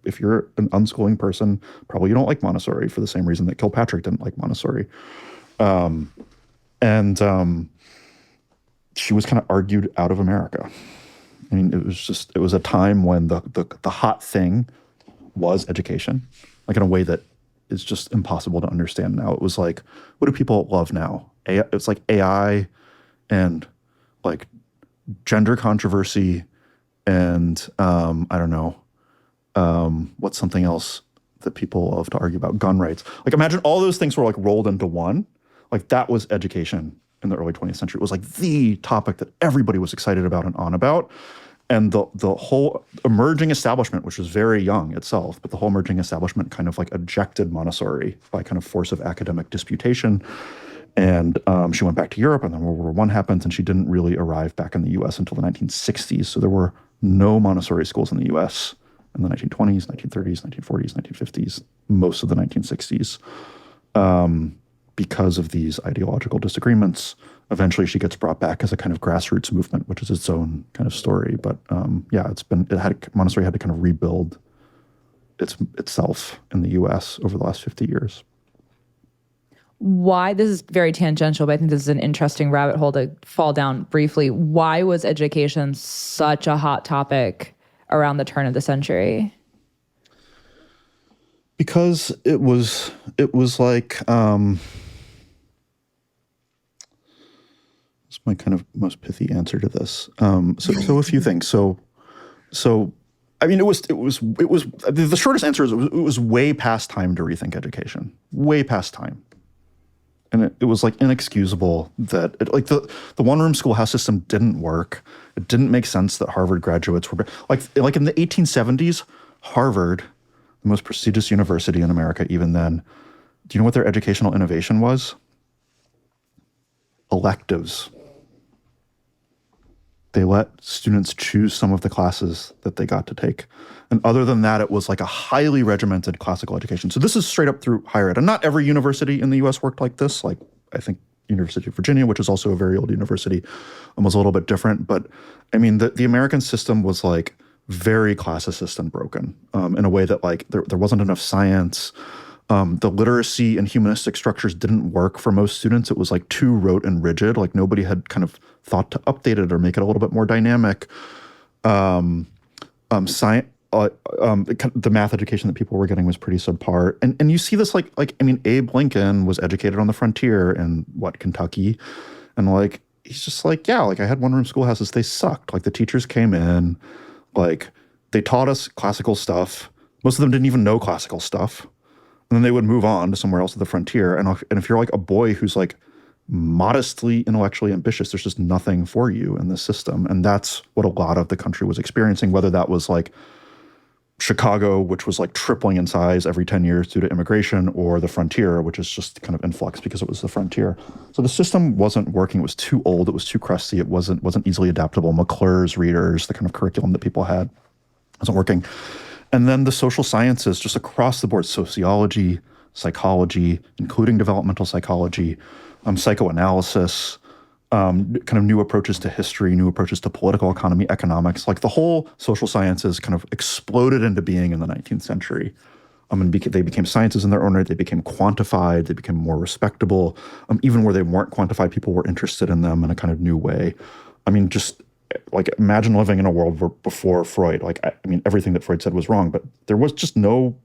if you're an unschooling person, probably you don't like Montessori for the same reason that Kilpatrick didn't like Montessori. She was kind of argued out of America. I mean, it was a time when the hot thing was education, like in a way that is just impossible to understand now. It was like, what do people love now? It's like AI and like gender controversy and I don't know, what's something else that people love to argue about? Gun rights. Like, imagine all those things were like rolled into one. Like, that was education in the early 20th century. It was like the topic that everybody was excited about and on about. And the whole emerging establishment, which was very young itself, but the whole emerging establishment kind of like ejected Montessori by kind of force of academic disputation. And she went back to Europe, and then World War I happened, and she didn't really arrive back in the US until the 1960s. So there were no Montessori schools in the US in the 1920s, 1930s, 1940s, 1950s, most of the 1960s. Because of these ideological disagreements. Eventually she gets brought back as a kind of grassroots movement, which is its own kind of story. But Montessori had to kind of rebuild itself in the US over the last 50 years. Why, this is very tangential, but I think this is an interesting rabbit hole to fall down briefly. Why was education such a hot topic around the turn of the century? Because it was like, it's my kind of most pithy answer to this. So a few things. So I mean, it was the shortest answer is it was way past time to rethink education, way past time. And it was like inexcusable that the one-room schoolhouse system didn't work. It didn't make sense that Harvard graduates were like in the 1870s, Harvard, the most prestigious university in America even then, do you know what their educational innovation was? Electives. They let students choose some of the classes that they got to take. And other than that, it was like a highly regimented classical education. So this is straight up through higher ed. And not every university in the US worked like this. Like, I think University of Virginia, which is also a very old university, was a little bit different. But I mean, the American system was like very classicist and broken in a way that like there wasn't enough science. The literacy and humanistic structures didn't work for most students. It was like too rote and rigid. Like, nobody had kind of thought to update it or make it a little bit more dynamic. the math education that people were getting was pretty subpar. And you see this I mean, Abe Lincoln was educated on the frontier in Kentucky, and like he's just like, yeah, like I had one room schoolhouses, they sucked. Like the teachers came in, like they taught us classical stuff. Most of them didn't even know classical stuff. And then they would move on to somewhere else at the frontier. And if you're like a boy who's like modestly intellectually ambitious, there's just nothing for you in the system. And that's what a lot of the country was experiencing, whether that was like Chicago, which was like tripling in size every 10 years due to immigration, or the frontier, which is just kind of influx because it was the frontier. So the system wasn't working. It was too old. It was too crusty. It wasn't easily adaptable. McClure's readers, the kind of curriculum that people had, wasn't working. And then the social sciences, just across the board, sociology, psychology, including developmental psychology, psychoanalysis, kind of new approaches to history, new approaches to political economy, economics, like the whole social sciences kind of exploded into being in the 19th century. And they became sciences in their own right. They became quantified. They became more respectable. Even where they weren't quantified, people were interested in them in a kind of new way. I mean, just like imagine living in a world where before Freud, like, I mean, everything that Freud said was wrong, but there was just no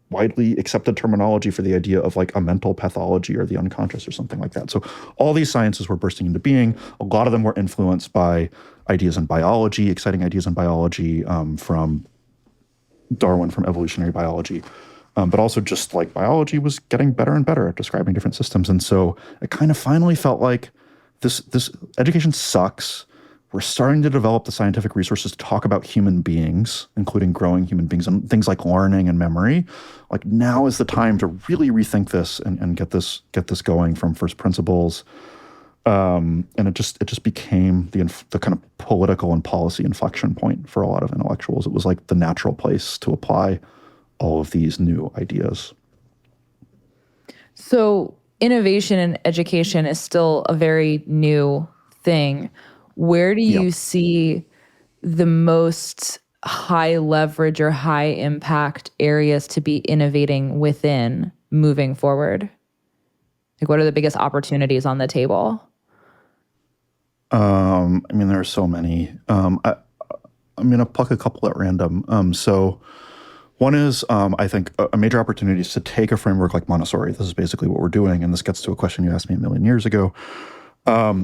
widely accepted terminology for the idea of like a mental pathology or the unconscious or something like that. So all these sciences were bursting into being. A lot of them were influenced by ideas in biology, exciting ideas in biology, from Darwin, from evolutionary biology. But also just like biology was getting better and better at describing different systems. And so it kind of finally felt like this education sucks. We're starting to develop the scientific resources to talk about human beings, including growing human beings and things like learning and memory. Like now is the time to really rethink this and get this going from first principles. And it just became the kind of political and policy inflection point for a lot of intellectuals. It was like the natural place to apply all of these new ideas. So innovation in education is still a very new thing. Where do you see the most high leverage or high impact areas to be innovating within moving forward? Like, what are the biggest opportunities on the table? I mean, there are so many. I'm going to pluck a couple at random. So one is, I think, a major opportunity is to take a framework like Montessori. This is basically what we're doing, and this gets to a question you asked me a million years ago.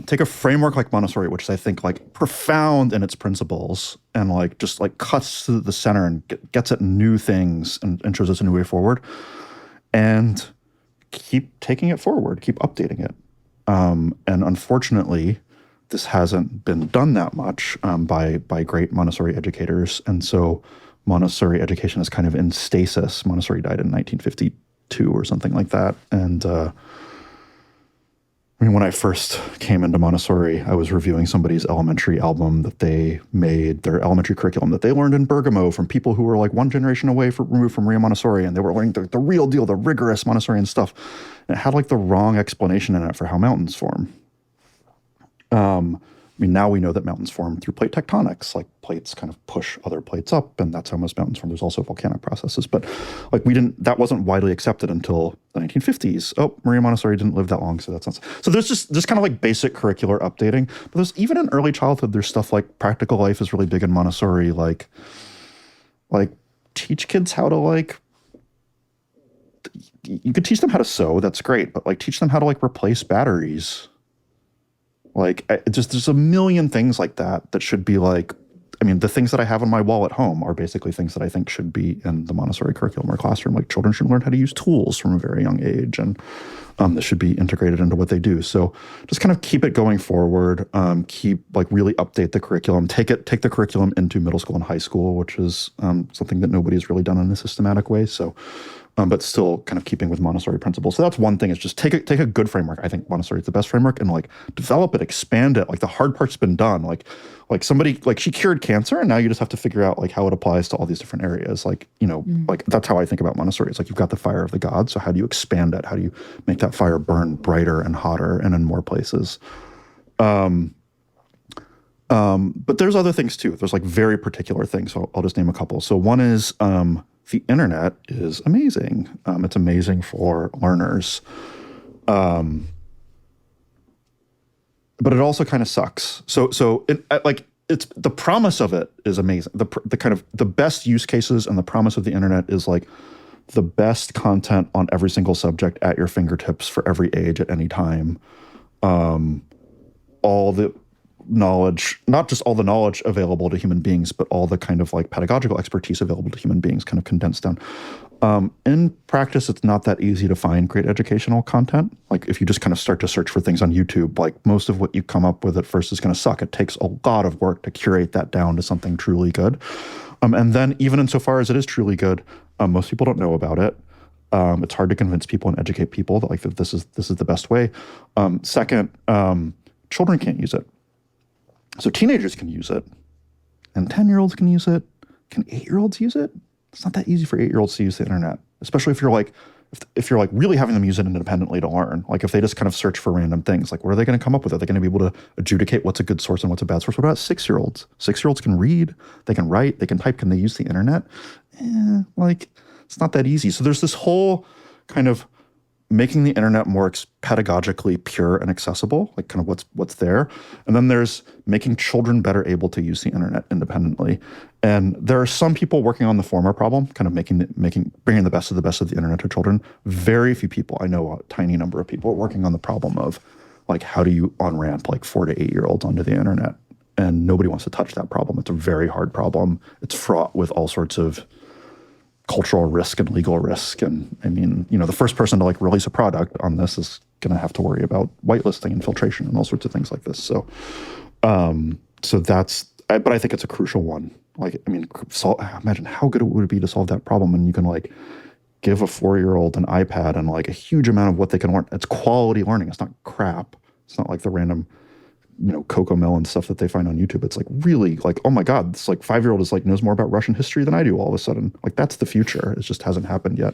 Take a framework like Montessori, which is, I think, like profound in its principles and like just like cuts to the center and gets at new things and shows us a new way forward, and keep taking it forward, keep updating it. And unfortunately, this hasn't been done that much by great Montessori educators. And so Montessori education is kind of in stasis. Montessori died in 1952 or something like that. And I mean, when I first came into Montessori, I was reviewing somebody's elementary album that they made, their elementary curriculum that they learned in Bergamo from people who were like one generation away removed from Maria Montessori, and they were learning the real deal, the rigorous Montessorian stuff. And it had like the wrong explanation in it for how mountains form. I mean, now we know that mountains form through plate tectonics, like plates kind of push other plates up, and that's how most mountains form. There's also volcanic processes, but like that wasn't widely accepted until the 1950s. Oh, Maria Montessori didn't live that long, so that's not. So there's just kind of like basic curricular updating, but there's even in early childhood, there's stuff like practical life is really big in Montessori, like teach kids how to like, you could teach them how to sew, that's great, but like teach them how to like replace batteries. Like, there's a million things like that should be like, I mean, the things that I have on my wall at home are basically things that I think should be in the Montessori curriculum or classroom. Like children should learn how to use tools from a very young age, and this should be integrated into what they do. So just kind of keep it going forward, keep like really update the curriculum, take the curriculum into middle school and high school, which is something that nobody's really done in a systematic way. So but still kind of keeping with Montessori principles. So that's one thing, is just take a good framework. I think Montessori is the best framework, and like develop it, expand it. Like the hard part's been done. Like somebody, like she cured cancer, and now you just have to figure out like how it applies to all these different areas. Like, you know, like that's how I think about Montessori. It's like you've got the fire of the gods. So how do you expand it? How do you make that fire burn brighter and hotter and in more places? But there's other things too. There's like very particular things. So I'll just name a couple. So one is, the internet is amazing. It's amazing for learners. But it also kind of sucks. So like it's the promise of it is amazing. The kind of the best use cases and the promise of the internet is like the best content on every single subject at your fingertips for every age at any time. All the knowledge, not just all the knowledge available to human beings, but all the kind of like pedagogical expertise available to human beings kind of condensed down. In practice, it's not that easy to find great educational content. Like if you just kind of start to search for things on YouTube, like most of what you come up with at first is going to suck. It takes a lot of work to curate that down to something truly good. And then even insofar as it is truly good, most people don't know about it. It's hard to convince people and educate people that like that this is the best way. Second, children can't use it. So teenagers can use it, and 10-year-olds can use it. Can 8-year-olds use it? It's not that easy for 8-year-olds to use the internet, especially if you're like, if you're like really having them use it independently to learn. Like if they just kind of search for random things, like what are they going to come up with? Are they going to be able to adjudicate what's a good source and what's a bad source? What about 6-year-olds? 6-year-olds can read, they can write, they can type. Can they use the internet? Like it's not that easy. So there's this whole kind of making the internet more pedagogically pure and accessible, like kind of what's there. And then there's making children better able to use the internet independently. And there are some people working on the former problem, kind of bringing the best of the internet to children. Very few people, I know a tiny number of people, are working on the problem of like, how do you on-ramp like 4 to 8-year-olds onto the internet? And nobody wants to touch that problem. It's a very hard problem. It's fraught with all sorts of cultural risk and legal risk. And I mean, the first person to like release a product on this is going to have to worry about whitelisting and filtration and all sorts of things like this. So, but I think it's a crucial one. Like, I mean, imagine how good it would be to solve that problem. And you can like give a 4-year-old an iPad and like a huge amount of what they can learn. It's quality learning. It's not crap. It's not like the random Coco Melon stuff that they find on YouTube. It's like really like, oh my God, this like 5-year-old is like knows more about Russian history than I do all of a sudden. Like that's the future. It just hasn't happened yet.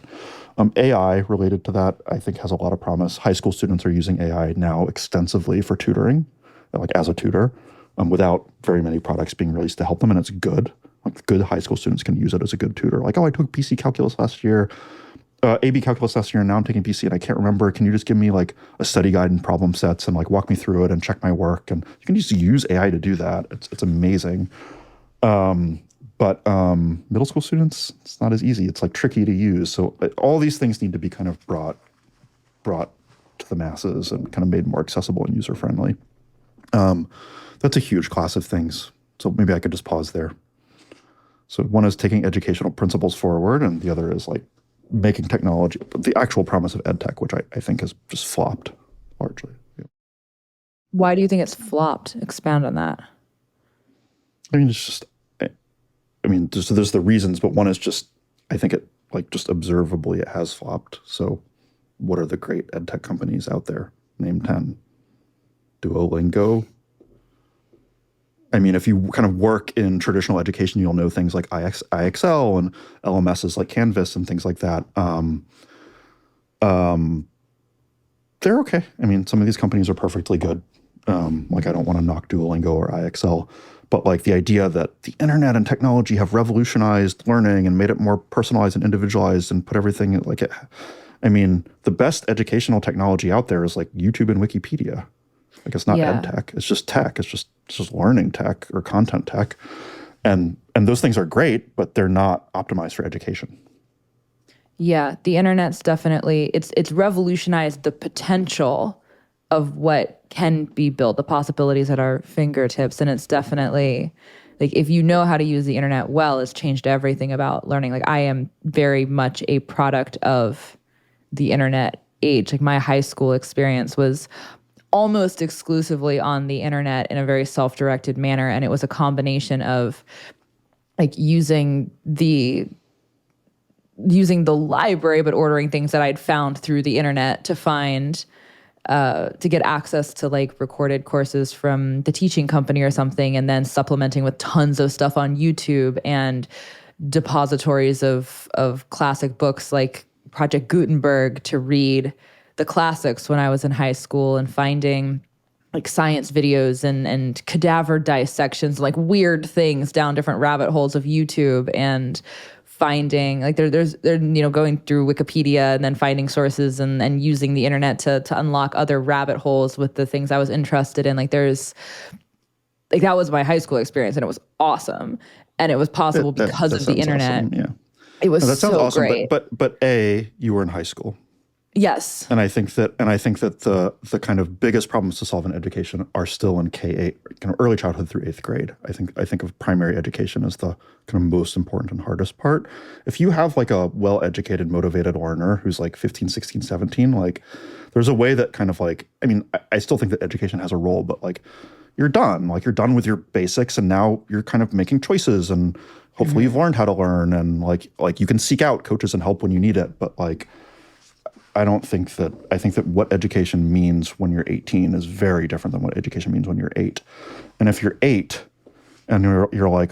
AI related to that, I think has a lot of promise. High school students are using AI now extensively for tutoring, like as a tutor, without very many products being released to help them. And it's good. Like good high school students can use it as a good tutor. Like, oh, I took PC calculus last year, AB calculus last year, and now I'm taking PC and I can't remember. Can you just give me like a study guide and problem sets and like walk me through it and check my work? And you can just use AI to do that. It's amazing. But middle school students, it's not as easy. It's like tricky to use. So all these things need to be kind of brought to the masses and kind of made more accessible and user friendly. That's a huge class of things. So maybe I could just pause there. So one is taking educational principles forward, and the other is like making technology, the actual promise of ed tech, which I think has just flopped largely. Yeah. Why do you think it's flopped? Expand on that. I mean, it's just, there's the reasons, but one is just, I think it like just observably it has flopped. So what are the great ed tech companies out there? Name 10. Duolingo. I mean, if you kind of work in traditional education, you'll know things like IXL and LMSs like Canvas and things like that. They're okay. I mean, some of these companies are perfectly good. Like I don't want to knock Duolingo or IXL, but like the idea that the internet and technology have revolutionized learning and made it more personalized and individualized and put everything like it. I mean, the best educational technology out there is like YouTube and Wikipedia. Like it's not ed tech. It's just tech. It's just learning tech or content tech. And those things are great, but they're not optimized for education. Yeah, the internet's definitely, it's revolutionized the potential of what can be built, the possibilities at our fingertips. And it's definitely, like, if you know how to use the internet well, it's changed everything about learning. Like, I am very much a product of the internet age. Like, my high school experience was almost exclusively on the internet in a very self-directed manner. And it was a combination of like using the library, but ordering things that I'd found through the internet to find, to get access to like recorded courses from the teaching company or something, and then supplementing with tons of stuff on YouTube and depositories of classic books like Project Gutenberg to read the classics when I was in high school, and finding like science videos and cadaver dissections, like weird things down different rabbit holes of YouTube, and finding like they're going through Wikipedia and then finding sources and using the internet to unlock other rabbit holes with the things I was interested in. Like there's like that was my high school experience, and it was awesome. And it was possible because of the internet. Awesome, yeah. It was That sounds so awesome, great. but you were in high school. Yes. And I think that the kind of biggest problems to solve in education are still in K-8, kind of early childhood through 8th grade. I think of primary education as the kind of most important and hardest part. If you have like a well-educated, motivated learner who's like 15, 16, 17, like there's a way that kind of like, I mean, I still think that education has a role, but like you're done with your basics, and now you're kind of making choices, and hopefully you've learned how to learn, and like you can seek out coaches and help when you need it. But like, I think that what education means when you're 18 is very different than what education means when you're 8. And if you're 8 and you're like,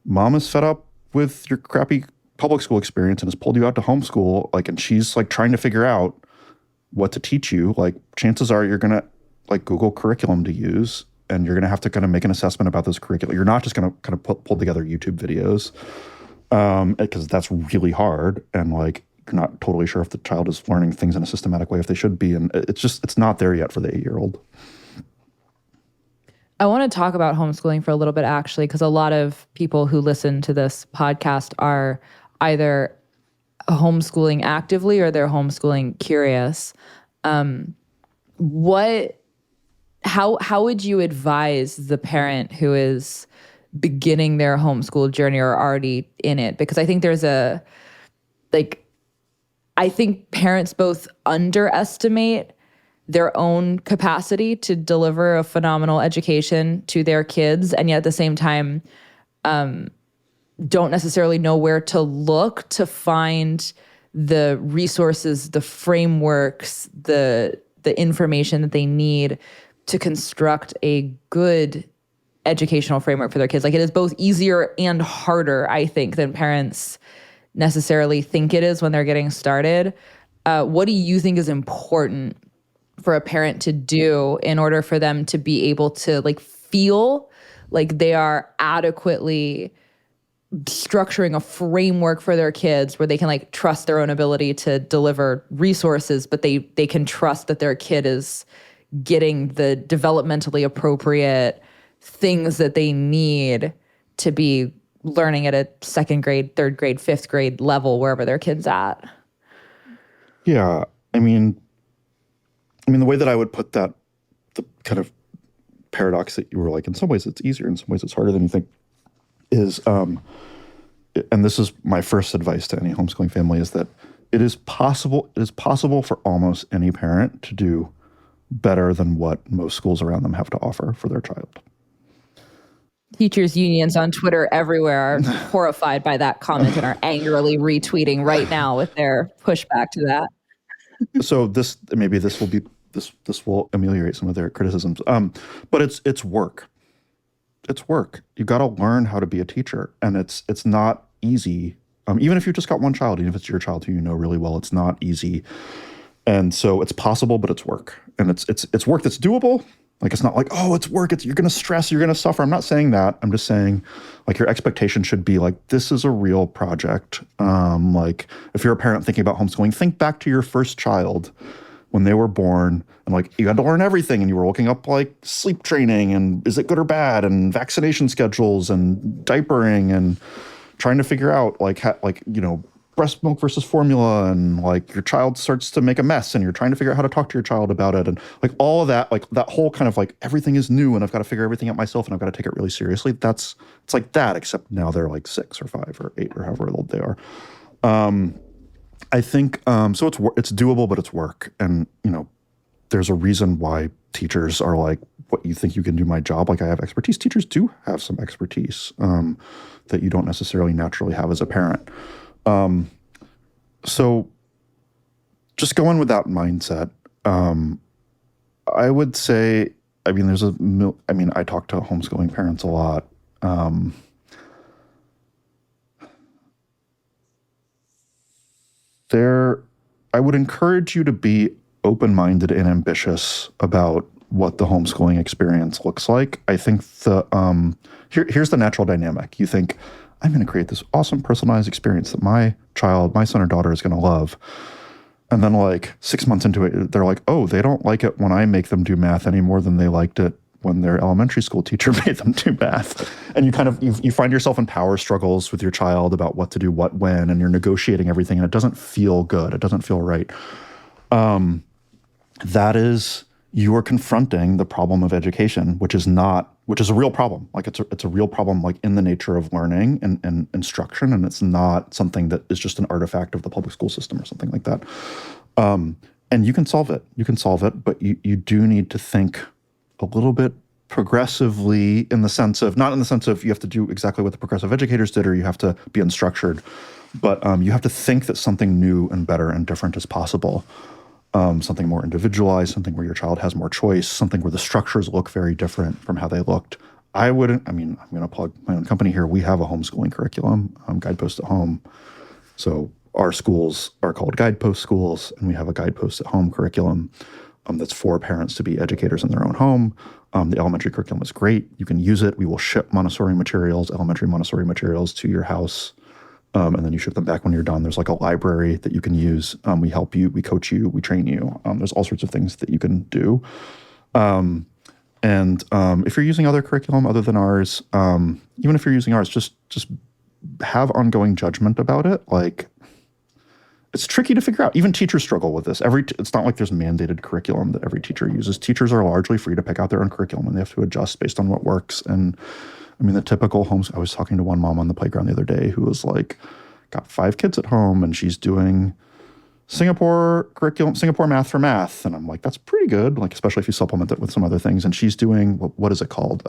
mom is fed up with your crappy public school experience and has pulled you out to homeschool, like, and she's like trying to figure out what to teach you, like chances are you're going to like Google curriculum to use, and you're going to have to kind of make an assessment about this curriculum. You're not just going to kind of pull together YouTube videos because that's really hard. And like, you're not totally sure if the child is learning things in a systematic way, if they should be. And it's not there yet for the 8-year-old. I want to talk about homeschooling for a little bit, actually, because a lot of people who listen to this podcast are either homeschooling actively or they're homeschooling curious. How would you advise the parent who is beginning their homeschool journey or already in it? Because I think there's I think parents both underestimate their own capacity to deliver a phenomenal education to their kids, and yet at the same time, don't necessarily know where to look to find the resources, the frameworks, the information that they need to construct a good educational framework for their kids. Like, it is both easier and harder, I think, than parents necessarily think it is when they're getting started. What do you think is important for a parent to do in order for them to be able to like feel like they are adequately structuring a framework for their kids where they can like trust their own ability to deliver resources, but they can trust that their kid is getting the developmentally appropriate things that they need to be learning at a 2nd grade, 3rd grade, 5th grade level, wherever their kid's at? Yeah. I mean, the way that I would put that, the kind of paradox that you were like, in some ways it's easier, in some ways it's harder than you think, is, and this is my first advice to any homeschooling family, is that it is possible for almost any parent to do better than what most schools around them have to offer for their child. Teachers unions on Twitter everywhere are horrified by that comment and are angrily retweeting right now with their pushback to that. So this will ameliorate some of their criticisms. But it's work. It's work. You got to learn how to be a teacher, and it's not easy. Even if you just got one child, even if it's your child who you know really well, it's not easy. And so it's possible, but it's work, and it's work that's doable. Like, it's not like, oh, it's work. You're going to stress, you're going to suffer. I'm not saying that. I'm just saying, like, your expectation should be like, this is a real project. Like, if you're a parent thinking about homeschooling, think back to your first child when they were born, and like, you had to learn everything, and you were looking up like sleep training and is it good or bad, and vaccination schedules and diapering, and trying to figure out like breast milk versus formula, and like your child starts to make a mess and you're trying to figure out how to talk to your child about it, and like all of that, like that whole kind of like everything is new and I've got to figure everything out myself and I've got to take it really seriously. It's like that, except now they're like 6 or 5 or 8 or however old they are. I think so it's doable, but it's work. And there's a reason why teachers are like, what, you think you can do my job? Like, I have expertise. Teachers do have some expertise that you don't necessarily naturally have as a parent. So just go in with that mindset. I would say, I talk to homeschooling parents a lot. I would encourage you to be open-minded and ambitious about what the homeschooling experience looks like. I think here's the natural dynamic. You think, I'm going to create this awesome personalized experience that my son or daughter is going to love. And then like 6 months into it, they're like, oh, they don't like it when I make them do math any more than they liked it when their elementary school teacher made them do math. And you find yourself in power struggles with your child about what to do, what, when, and you're negotiating everything, and it doesn't feel good. It doesn't feel right. That is, you are confronting the problem of education, which is a real problem. Like it's a real problem, like in the nature of learning and instruction, and it's not something that is just an artifact of the public school system or something like that. And you can solve it. You can solve it, but you do need to think a little bit progressively not in the sense of you have to do exactly what the progressive educators did or you have to be unstructured, but you have to think that something new and better and different is possible. Something more individualized, something where your child has more choice, something where the structures look very different from how they looked. I'm going to plug my own company here. We have a homeschooling curriculum, Guidepost at Home. So our schools are called Guidepost schools, and we have a Guidepost at Home curriculum that's for parents to be educators in their own home. The elementary curriculum is great. You can use it. We will ship Montessori materials, elementary Montessori materials to your house, and then you ship them back when you're done. There's like a library that you can use. We help you, we coach you, we train you. There's all sorts of things that you can do. And if you're using other curriculum other than ours, even if you're using ours, just have ongoing judgment about it. Like, it's tricky to figure out. Even teachers struggle with this. It's not like there's mandated curriculum that every teacher uses. Teachers are largely free to pick out their own curriculum, and they have to adjust based on what works. And I mean, the typical I was talking to one mom on the playground the other day who was like, got 5 kids at home, and she's doing Singapore curriculum, Singapore math for math. And I'm like, that's pretty good, like, especially if you supplement it with some other things. And she's doing, what is it called?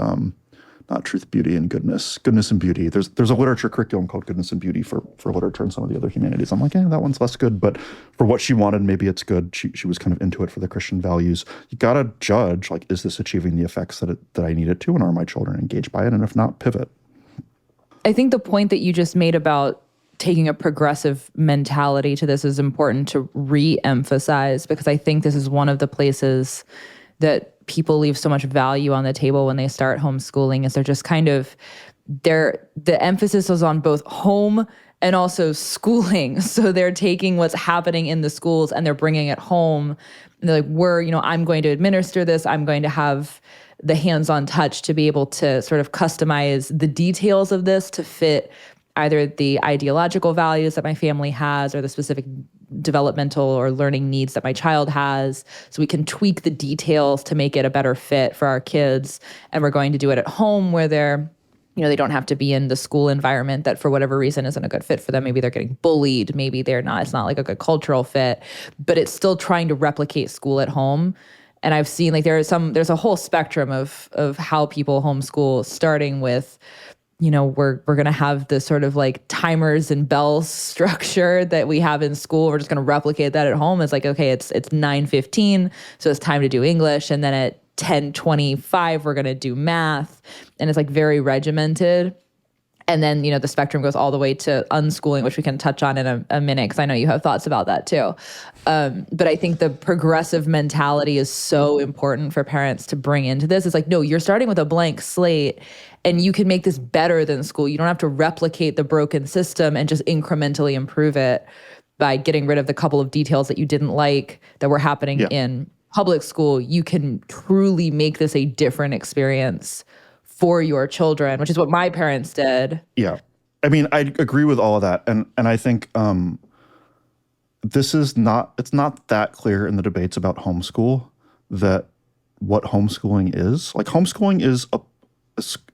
Not truth, beauty, and goodness and beauty. There's a literature curriculum called goodness and beauty for literature and some of the other humanities. I'm like, that one's less good, but for what she wanted, maybe it's good. She was kind of into it for the Christian values. You got to judge, like, is this achieving the effects that I need it to, and are my children engaged by it? And if not, pivot. I think the point that you just made about taking a progressive mentality to this is important to re-emphasize, because I think this is one of the places that people leave so much value on the table when they start homeschooling, is they're just kind of, the emphasis is on both home and also schooling. So they're taking what's happening in the schools and they're bringing it home. And they're like, I'm going to administer this. I'm going to have the hands-on touch to be able to sort of customize the details of this to fit either the ideological values that my family has or the specific developmental or learning needs that my child has. So we can tweak the details to make it a better fit for our kids. And we're going to do it at home where they don't have to be in the school environment that for whatever reason isn't a good fit for them. Maybe they're getting bullied. Maybe it's not like a good cultural fit, but it's still trying to replicate school at home. And I've seen like there's a whole spectrum of how people homeschool, starting with, we're going to have this sort of like timers and bells structure that we have in school. We're just going to replicate that at home. It's like, okay, it's 9:15, so it's time to do English. And then at 10:25, we're going to do math. And it's like very regimented. And then, the spectrum goes all the way to unschooling, which we can touch on in a minute, because I know you have thoughts about that too. But I think the progressive mentality is so important for parents to bring into this. It's like, no, you're starting with a blank slate and you can make this better than school. You don't have to replicate the broken system and just incrementally improve it by getting rid of the couple of details that you didn't like that were happening in public school. You can truly make this a different experience for your children, which is what my parents did. Yeah. I mean, I agree with all of that. And I think it's not that clear in the debates about homeschool that what homeschooling is. Like, homeschooling is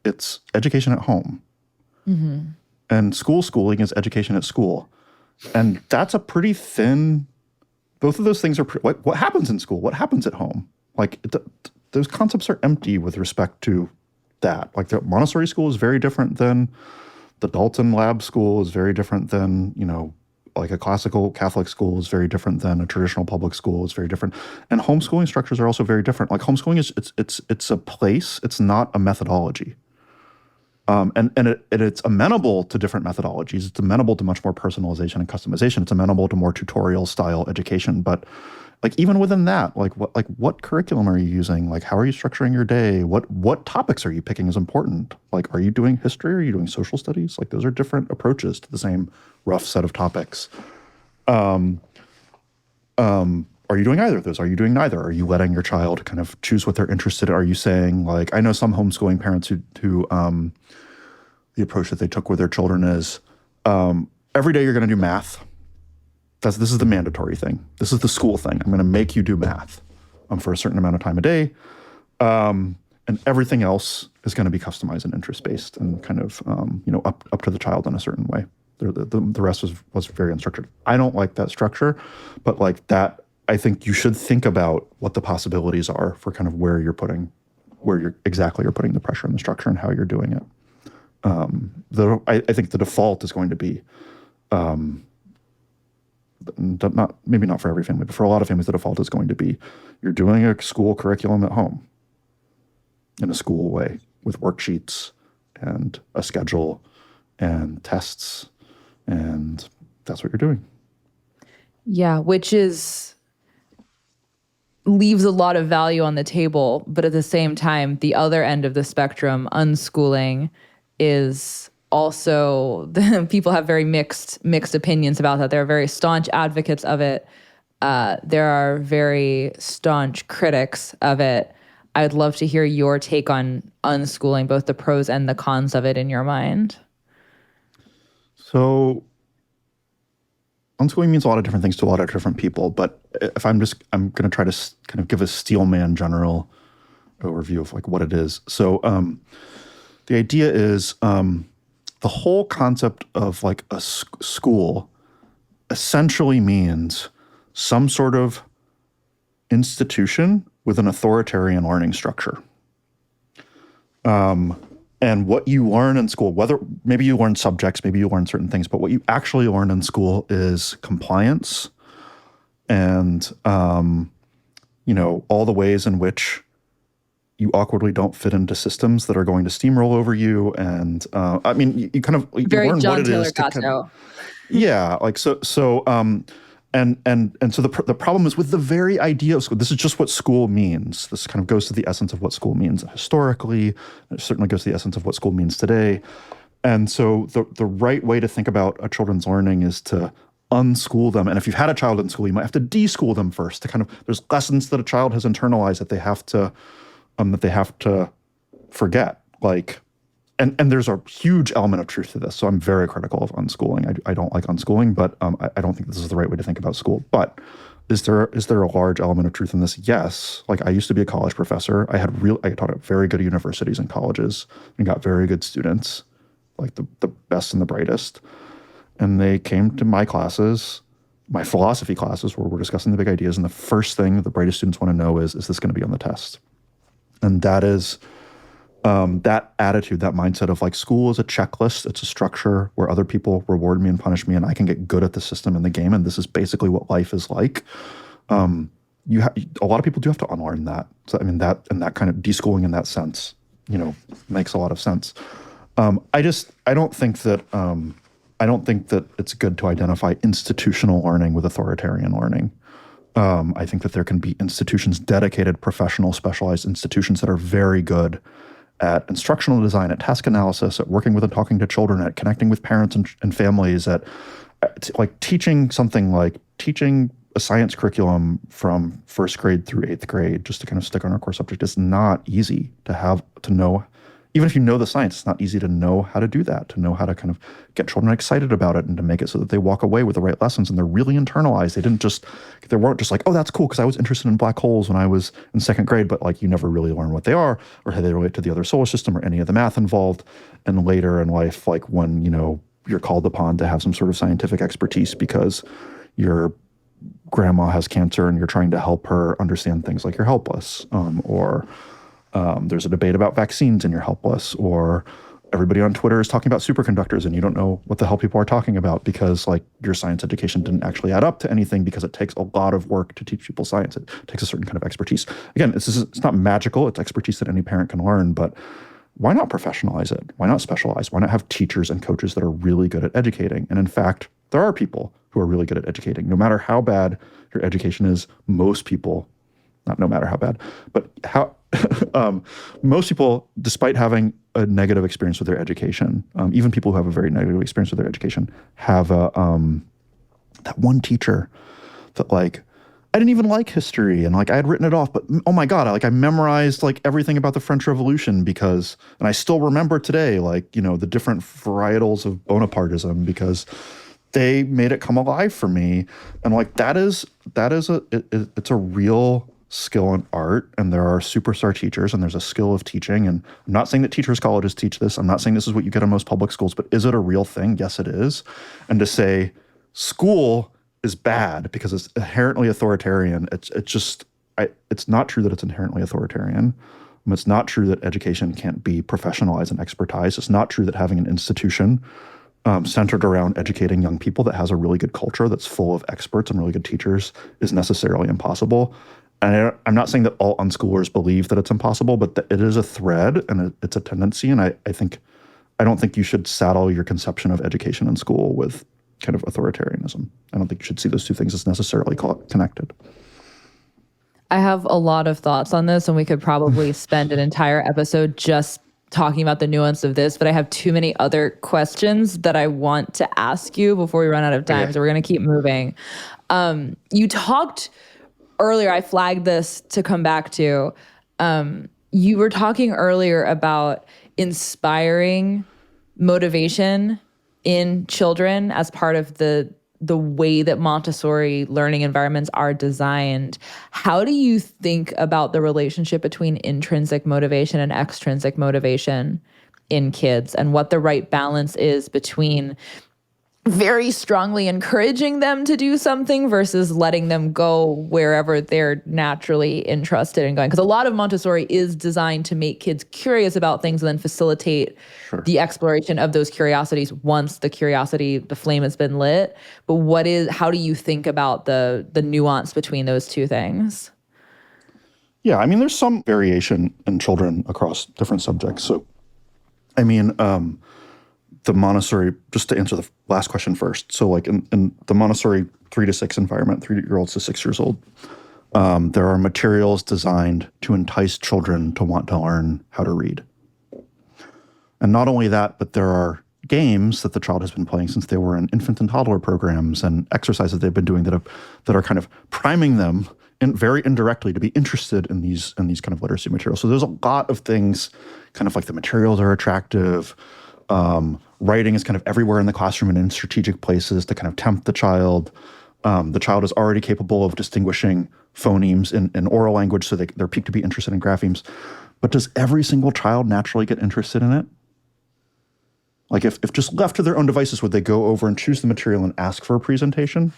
it's education at home. Mm-hmm. And schooling is education at school. And that's a pretty thin, both of those things are, what happens in school? What happens at home? Like, those concepts are empty with respect to that. Like, the Montessori school is very different than the Dalton Lab school, is very different than, like a classical Catholic school is very different than a traditional public school, is very different. And homeschooling structures are also very different. Like, homeschooling is, it's a place, it's not a methodology. And it's amenable to different methodologies. It's amenable to much more personalization and customization. It's amenable to more tutorial style education. But like, even within that, what curriculum are you using? Like, how are you structuring your day? What topics are you picking is important? Like, are you doing history? Are you doing social studies? Like, those are different approaches to the same rough set of topics. Are are you doing either of those? Are you doing neither? Are you letting your child kind of choose what they're interested in? Are you saying, like, I know some homeschooling parents who the approach that they took with their children is every day you're going to do math. This is the mandatory thing. This is the school thing. I'm going to make you do math for a certain amount of time a day. And everything else is going to be customized and interest-based and kind of, up to the child in a certain way. The rest was very unstructured. I don't like that structure, but like that, I think you should think about what the possibilities are for kind of where you're putting the pressure and the structure and how you're doing it. I think the default is going to be, maybe not for every family, but for a lot of families, the default is going to be you're doing a school curriculum at home in a school way with worksheets and a schedule and tests, and that's what you're doing. Yeah, which leaves a lot of value on the table, but at the same time, the other end of the spectrum, unschooling, is also people have very mixed opinions about that. There are very staunch advocates of it. There are very staunch critics of it. I'd love to hear your take on unschooling, both the pros and the cons of it in your mind. So unschooling means a lot of different things to a lot of different people, but if I'm going to try to kind of give a Steelman general overview of like what it is. So the idea is the whole concept of like a school essentially means some sort of institution with an authoritarian learning structure. And what you learn in school, whether maybe you learn subjects, maybe you learn certain things, but what you actually learn in school is compliance and, all the ways in which you awkwardly don't fit into systems that are going to steamroll over you. And you kind of you very learn John what it Taylor is. Gatto. Yeah, like so. And so the problem is with the very idea of school. This is just what school means. This kind of goes to the essence of what school means historically. It certainly goes to the essence of what school means today. And so the right way to think about a children's learning is to unschool them. And if you've had a child in school, you might have to deschool them first. To kind of there's lessons that a child has internalized that they have to forget. Like. And there's a huge element of truth to this. So I'm very critical of unschooling. I don't like unschooling, but I don't think this is the right way to think about school. But is there a large element of truth in this? Yes. Like I used to be a college professor. I taught at very good universities and colleges and got very good students, like the best and the brightest. And they came to my classes, my philosophy classes, where we're discussing the big ideas. And the first thing the brightest students want to know is this going to be on the test? And that is... that attitude, that mindset of like school is a checklist, it's a structure where other people reward me and punish me and I can get good at the system and the game, and this is basically what life is like. A lot of people do have to unlearn that. So I mean that kind of deschooling in that sense, makes a lot of sense. I don't think that it's good to identify institutional learning with authoritarian learning. I think that there can be institutions, dedicated, professional, specialized institutions that are very good at instructional design, at task analysis, at working with and talking to children, at connecting with parents and families, at like teaching a science curriculum from first grade through eighth grade, just to kind of stick on our core subject, is not easy to know. Even if you know the science, it's not easy to know how to do that, to know how to kind of get children excited about it and to make it so that they walk away with the right lessons and they're really internalized. They weren't just like, oh, that's cool because I was interested in black holes when I was in second grade, but like you never really learn what they are or how they relate to the other solar system or any of the math involved. And later in life, like when, you're called upon to have some sort of scientific expertise because your grandma has cancer and you're trying to help her understand things, like you're helpless, or there's a debate about vaccines and you're helpless, or everybody on Twitter is talking about superconductors and you don't know what the hell people are talking about because like your science education didn't actually add up to anything because it takes a lot of work to teach people science. It takes a certain kind of expertise. Again, it's not magical. It's expertise that any parent can learn, but why not professionalize it? Why not specialize? Why not have teachers and coaches that are really good at educating? And in fact, there are people who are really good at educating. No matter how bad your education is, most people, not no matter how bad, but most people, despite having a negative experience with their education, even people who have a very negative experience with their education, have that one teacher that like I didn't even like history, and like I had written it off, but oh my God, I memorized like everything about the French Revolution because, and I still remember today, like, the different varietals of Bonapartism because they made it come alive for me. And like it's a real skill and art, and there are superstar teachers, and there's a skill of teaching. And I'm not saying that teachers colleges teach this. I'm not saying this is what you get in most public schools, but is it a real thing? Yes, it is. And to say school is bad because it's inherently authoritarian, it's not true that it's inherently authoritarian. It's not true that education can't be professionalized and expertized. It's not true that having an institution centered around educating young people that has a really good culture that's full of experts and really good teachers is necessarily impossible. And I'm not saying that all unschoolers believe that it's impossible, but it is a thread and it's a tendency. And I don't think you should saddle your conception of education in school with kind of authoritarianism. I don't think you should see those two things as necessarily connected. I have a lot of thoughts on this, and we could probably spend an entire episode just talking about the nuance of this, but I have too many other questions that I want to ask you before we run out of time. Okay. So we're going to keep moving. You talked earlier, I flagged this to come back to, you were talking earlier about inspiring motivation in children as part of the way that Montessori learning environments are designed. How do you think about the relationship between intrinsic motivation and extrinsic motivation in kids, and what the right balance is between very strongly encouraging them to do something versus letting them go wherever they're naturally interested in going? Because a lot of Montessori is designed to make kids curious about things and then facilitate the exploration of those curiosities once the flame has been lit. But how do you think about the nuance between those two things? Yeah, I mean, there's some variation in children across different subjects. So, I mean, the Montessori, just to answer the last question first. So like in the Montessori 3 to 6 environment, 3-year-olds to 6 years old, there are materials designed to entice children to want to learn how to read. And not only that, but there are games that the child has been playing since they were in infant and toddler programs and exercises they've been doing that are kind of priming them very indirectly to be interested in these kind of literacy materials. So there's a lot of things, kind of like the materials are attractive. Writing is kind of everywhere in the classroom and in strategic places to kind of tempt the child. The child is already capable of distinguishing phonemes in oral language, so they're peaked to be interested in graphemes. But does every single child naturally get interested in it? Like if just left to their own devices, would they go over and choose the material and ask for a presentation?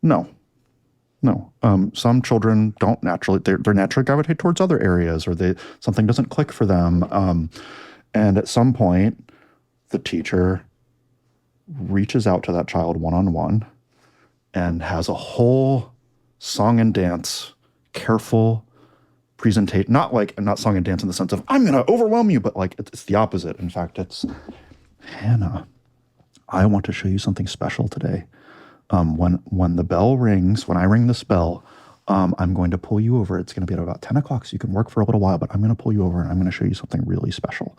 No. Some children don't naturally, they're naturally gravitate towards other areas, or something doesn't click for them. And at some point, the teacher reaches out to that child one-on-one and has a whole song and dance, careful presentation, not song and dance in the sense of, I'm going to overwhelm you, but like it's the opposite. In fact, it's, Hannah, I want to show you something special today. When the bell rings, when I ring this bell, I'm going to pull you over. It's going to be at about 10 o'clock, so you can work for a little while, but I'm going to pull you over and I'm going to show you something really special.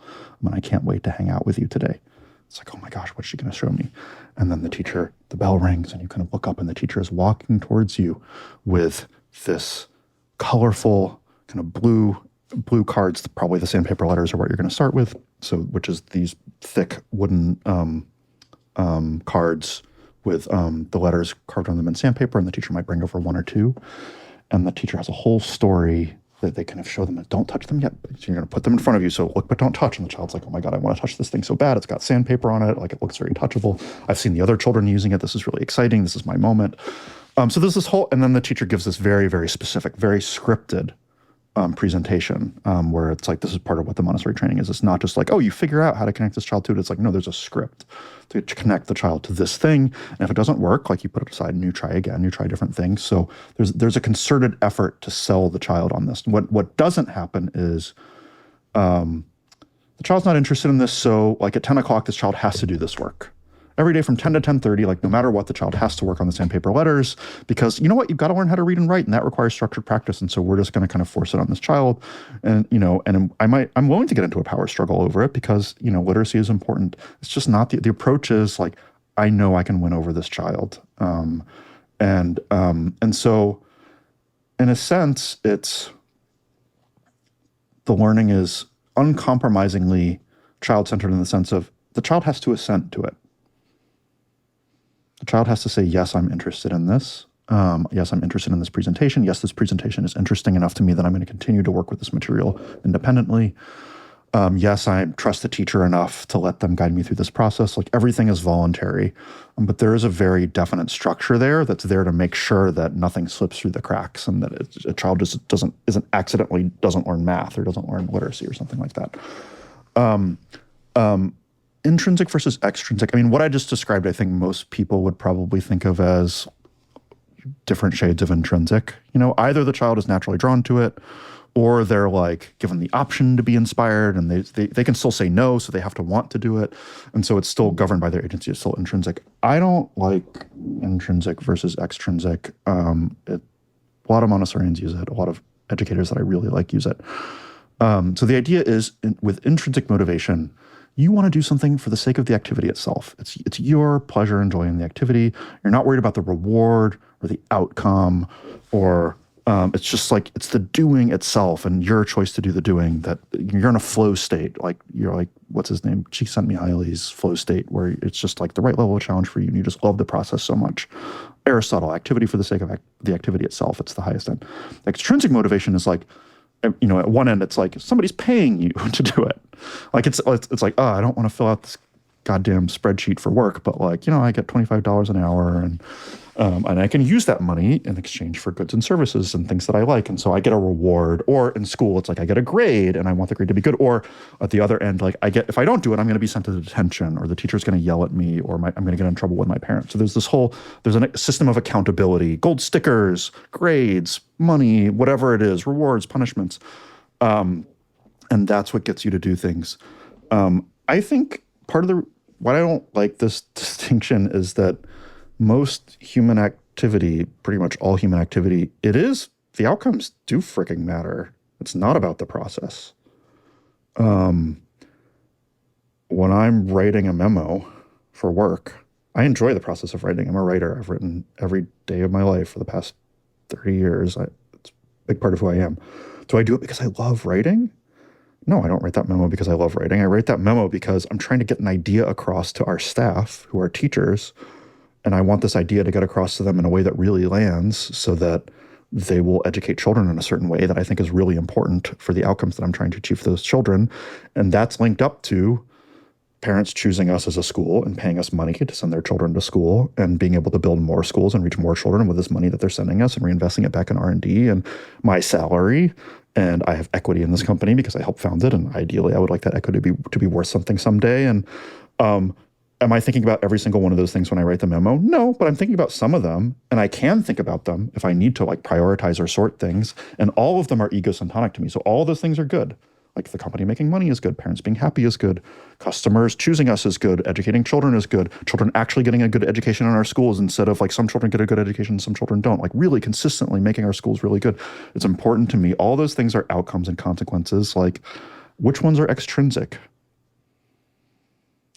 I can't wait to hang out with you today. It's like, oh my gosh, what's she going to show me? And then the bell rings and you kind of look up and the teacher is walking towards you with this colorful kind of blue cards. Probably the sandpaper letters are what you're going to start with. So, which is these thick wooden cards with the letters carved on them in sandpaper, and the teacher might bring over one or two. And the teacher has a whole story that they kind of show them. Don't touch them yet. So you're going to put them in front of you. So look, but don't touch. And the child's like, oh my God, I want to touch this thing so bad. It's got sandpaper on it. Like it looks very touchable. I've seen the other children using it. This is really exciting. This is my moment. So there's this whole, and then the teacher gives this very, very specific, very scripted presentation where it's like, this is part of what the Montessori training is. It's not just like, oh, you figure out how to connect this child to it. It's like, no, there's a script to connect the child to this thing. And if it doesn't work, like you put it aside and you try again, you try different things. So there's a concerted effort to sell the child on this. What doesn't happen is the child's not interested in this. So like at 10 o'clock, this child has to do this work. Every day from 10 to 10:30, like no matter what, the child has to work on the sandpaper letters because you know what, you've got to learn how to read and write, and that requires structured practice. And so we're just going to kind of force it on this child. And, and I'm willing to get into a power struggle over it because, literacy is important. It's just not the approach is like, I know I can win over this child. And so in a sense, the learning is uncompromisingly child-centered in the sense of the child has to assent to it. The child has to say, yes, I'm interested in this. Yes, I'm interested in this presentation. Yes, this presentation is interesting enough to me that I'm going to continue to work with this material independently. Yes, I trust the teacher enough to let them guide me through this process. Like, everything is voluntary, but there is a very definite structure there that's there to make sure that nothing slips through the cracks and that a child just doesn't learn math or doesn't learn literacy or something like that. Intrinsic versus extrinsic. I mean, what I just described, I think most people would probably think of as different shades of intrinsic. Either the child is naturally drawn to it, or they're like given the option to be inspired, and they can still say no, so they have to want to do it. And so it's still governed by their agency. It's still intrinsic. I don't like intrinsic versus extrinsic. A lot of Montessorians use it. A lot of educators that I really like use it. So the idea is with intrinsic motivation, you want to do something for the sake of the activity itself. It's your pleasure enjoying the activity. You're not worried about the reward or the outcome, or it's just like it's the doing itself and your choice to do the doing that you're in a flow state. Like, you're like, what's his name? Csikszentmihalyi's flow state, where it's just like the right level of challenge for you and you just love the process so much. Aristotle, activity for the sake of the activity itself. It's the highest end. Extrinsic motivation is like, at one end, it's like somebody's paying you to do it. Like, it's like, oh, I don't want to fill out this goddamn spreadsheet for work, but like, I get $25 an hour, and I can use that money in exchange for goods and services and things that I like. And so I get a reward. Or in school, it's like I get a grade and I want the grade to be good. Or at the other end, like if I don't do it, I'm going to be sent to detention, or the teacher's going to yell at me, or I'm going to get in trouble with my parents. So there's a system of accountability, gold stickers, grades, money, whatever it is, rewards, punishments. And that's what gets you to do things. I think part of why I don't like this distinction is that most human activity, pretty much all human activity, the outcomes do freaking matter. It's not about the process. When I'm writing a memo for work, I enjoy the process of writing. I'm a writer. I've written every day of my life for the past 30 years. It's a big part of who I am. Do I do it because I love writing? No, I don't write that memo because I love writing. I write that memo because I'm trying to get an idea across to our staff, who are teachers, and I want this idea to get across to them in a way that really lands, so that they will educate children in a certain way that I think is really important for the outcomes that I'm trying to achieve for those children. And that's linked up to parents choosing us as a school and paying us money to send their children to school, and being able to build more schools and reach more children with this money that they're sending us, and reinvesting it back in R&D and my salary. And I have equity in this company because I helped found it. And ideally, I would like that equity to be worth something someday. And am I thinking about every single one of those things when I write the memo? No, but I'm thinking about some of them, and I can think about them if I need to, like, prioritize or sort things. And all of them are egosyntonic to me. So all of those things are good. Like, the company making money is good. Parents being happy is good. Customers choosing us is good. Educating children is good. Children actually getting a good education in our schools, instead of like some children get a good education, some children don't. Like, really consistently making our schools really good. It's important to me. All those things are outcomes and consequences. Like, which ones are extrinsic?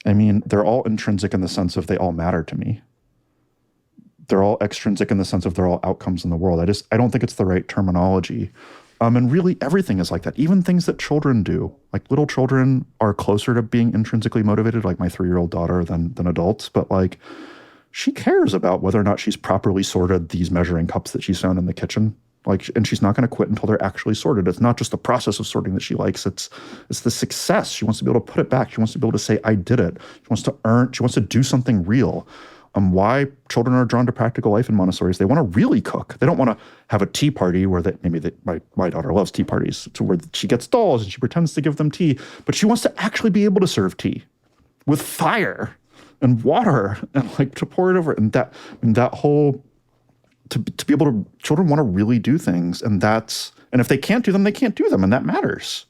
I mean, they're all intrinsic in the sense of they all matter to me. They're all extrinsic in the sense of they're all outcomes in the world. I don't think it's the right terminology. And really, everything is like that. Even things that children do. Like, little children are closer to being intrinsically motivated, like my 3-year-old daughter, than adults. But like, she cares about whether or not she's properly sorted these measuring cups that she's found in the kitchen. Like, and she's not going to quit until they're actually sorted. It's not just the process of sorting that she likes. It's the success. She wants to be able to put it back. She wants to be able to say, I did it. She wants to do something real. Why children are drawn to practical life in Montessori is they want to really cook. They don't want to have a tea party where my daughter loves tea parties, to where she gets dolls and she pretends to give them tea, but she wants to actually be able to serve tea with fire and water, and like to pour it over. And that whole, to be able to, children want to really do things. And if they can't do them, they can't do them. And that matters.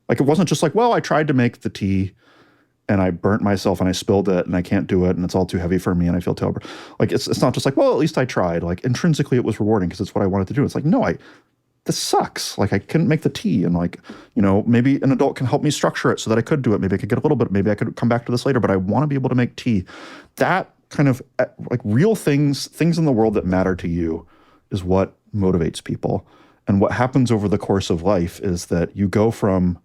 Like, it wasn't just like, well, I tried to make the tea and I burnt myself and I spilled it and I can't do it and it's all too heavy for me and I feel terrible. Like, it's not just like, well, at least I tried. Like, intrinsically it was rewarding because it's what I wanted to do. It's like, no, this sucks. Like, I couldn't make the tea, and like, maybe an adult can help me structure it so that I could do it. Maybe I could get a little bit, maybe I could come back to this later, but I want to be able to make tea. That kind of like real things in the world that matter to you is what motivates people. And what happens over the course of life is that you go from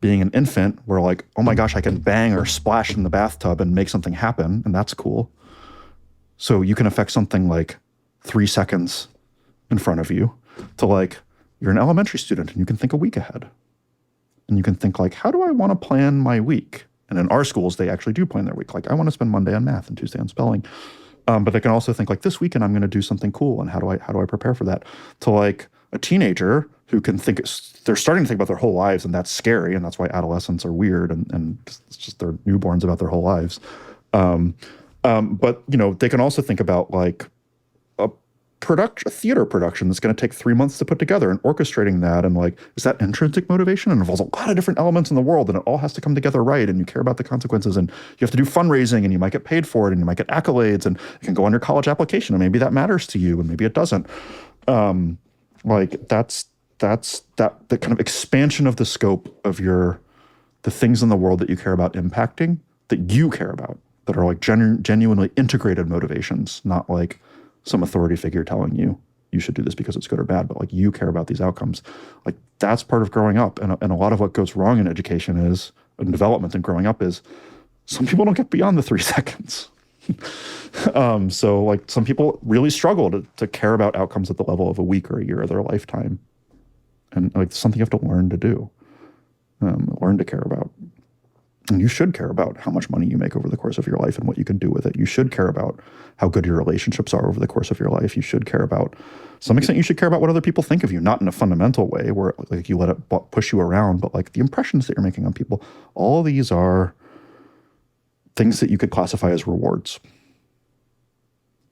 being an infant where like, oh my gosh, I can bang or splash in the bathtub and make something happen, and that's cool. So you can affect something like 3 seconds in front of you, to like, you're an elementary student and you can think a week ahead. And you can think like, how do I want to plan my week? And in our schools, they actually do plan their week. Like, I want to spend Monday on math and Tuesday on spelling. But they can also think like, this weekend I'm going to do something cool, and how do I prepare for that? To like a teenager who can think, they're starting to think about their whole lives, and that's scary, and that's why adolescents are weird, and it's just they're newborns about their whole lives. But you know, they can also think about like a theater production that's going to take 3 months to put together, and orchestrating that, and like, is that intrinsic motivation? It involves a lot of different elements in the world, and it all has to come together right, and you care about the consequences, and you have to do fundraising, and you might get paid for it, and you might get accolades, and it can go on your college application, and maybe that matters to you, and maybe it doesn't. Like that's that the kind of expansion of the scope of the things in the world that you care about impacting, that you care about, that are like genuinely integrated motivations, not like some authority figure telling you should do this because it's good or bad, but like you care about these outcomes. Like that's part of growing up. And a lot of what goes wrong in education is, in development and growing up, is some people don't get beyond the 3 seconds. So like some people really struggle to care about outcomes at the level of a week or a year of their lifetime. And like something you have to learn to do, learn to care about. And you should care about how much money you make over the course of your life and what you can do with it. You should care about how good your relationships are over the course of your life. You should care about, to some extent, you should care about what other people think of you, not in a fundamental way where like you let it push you around, but like the impressions that you're making on people. All of these are things that you could classify as rewards.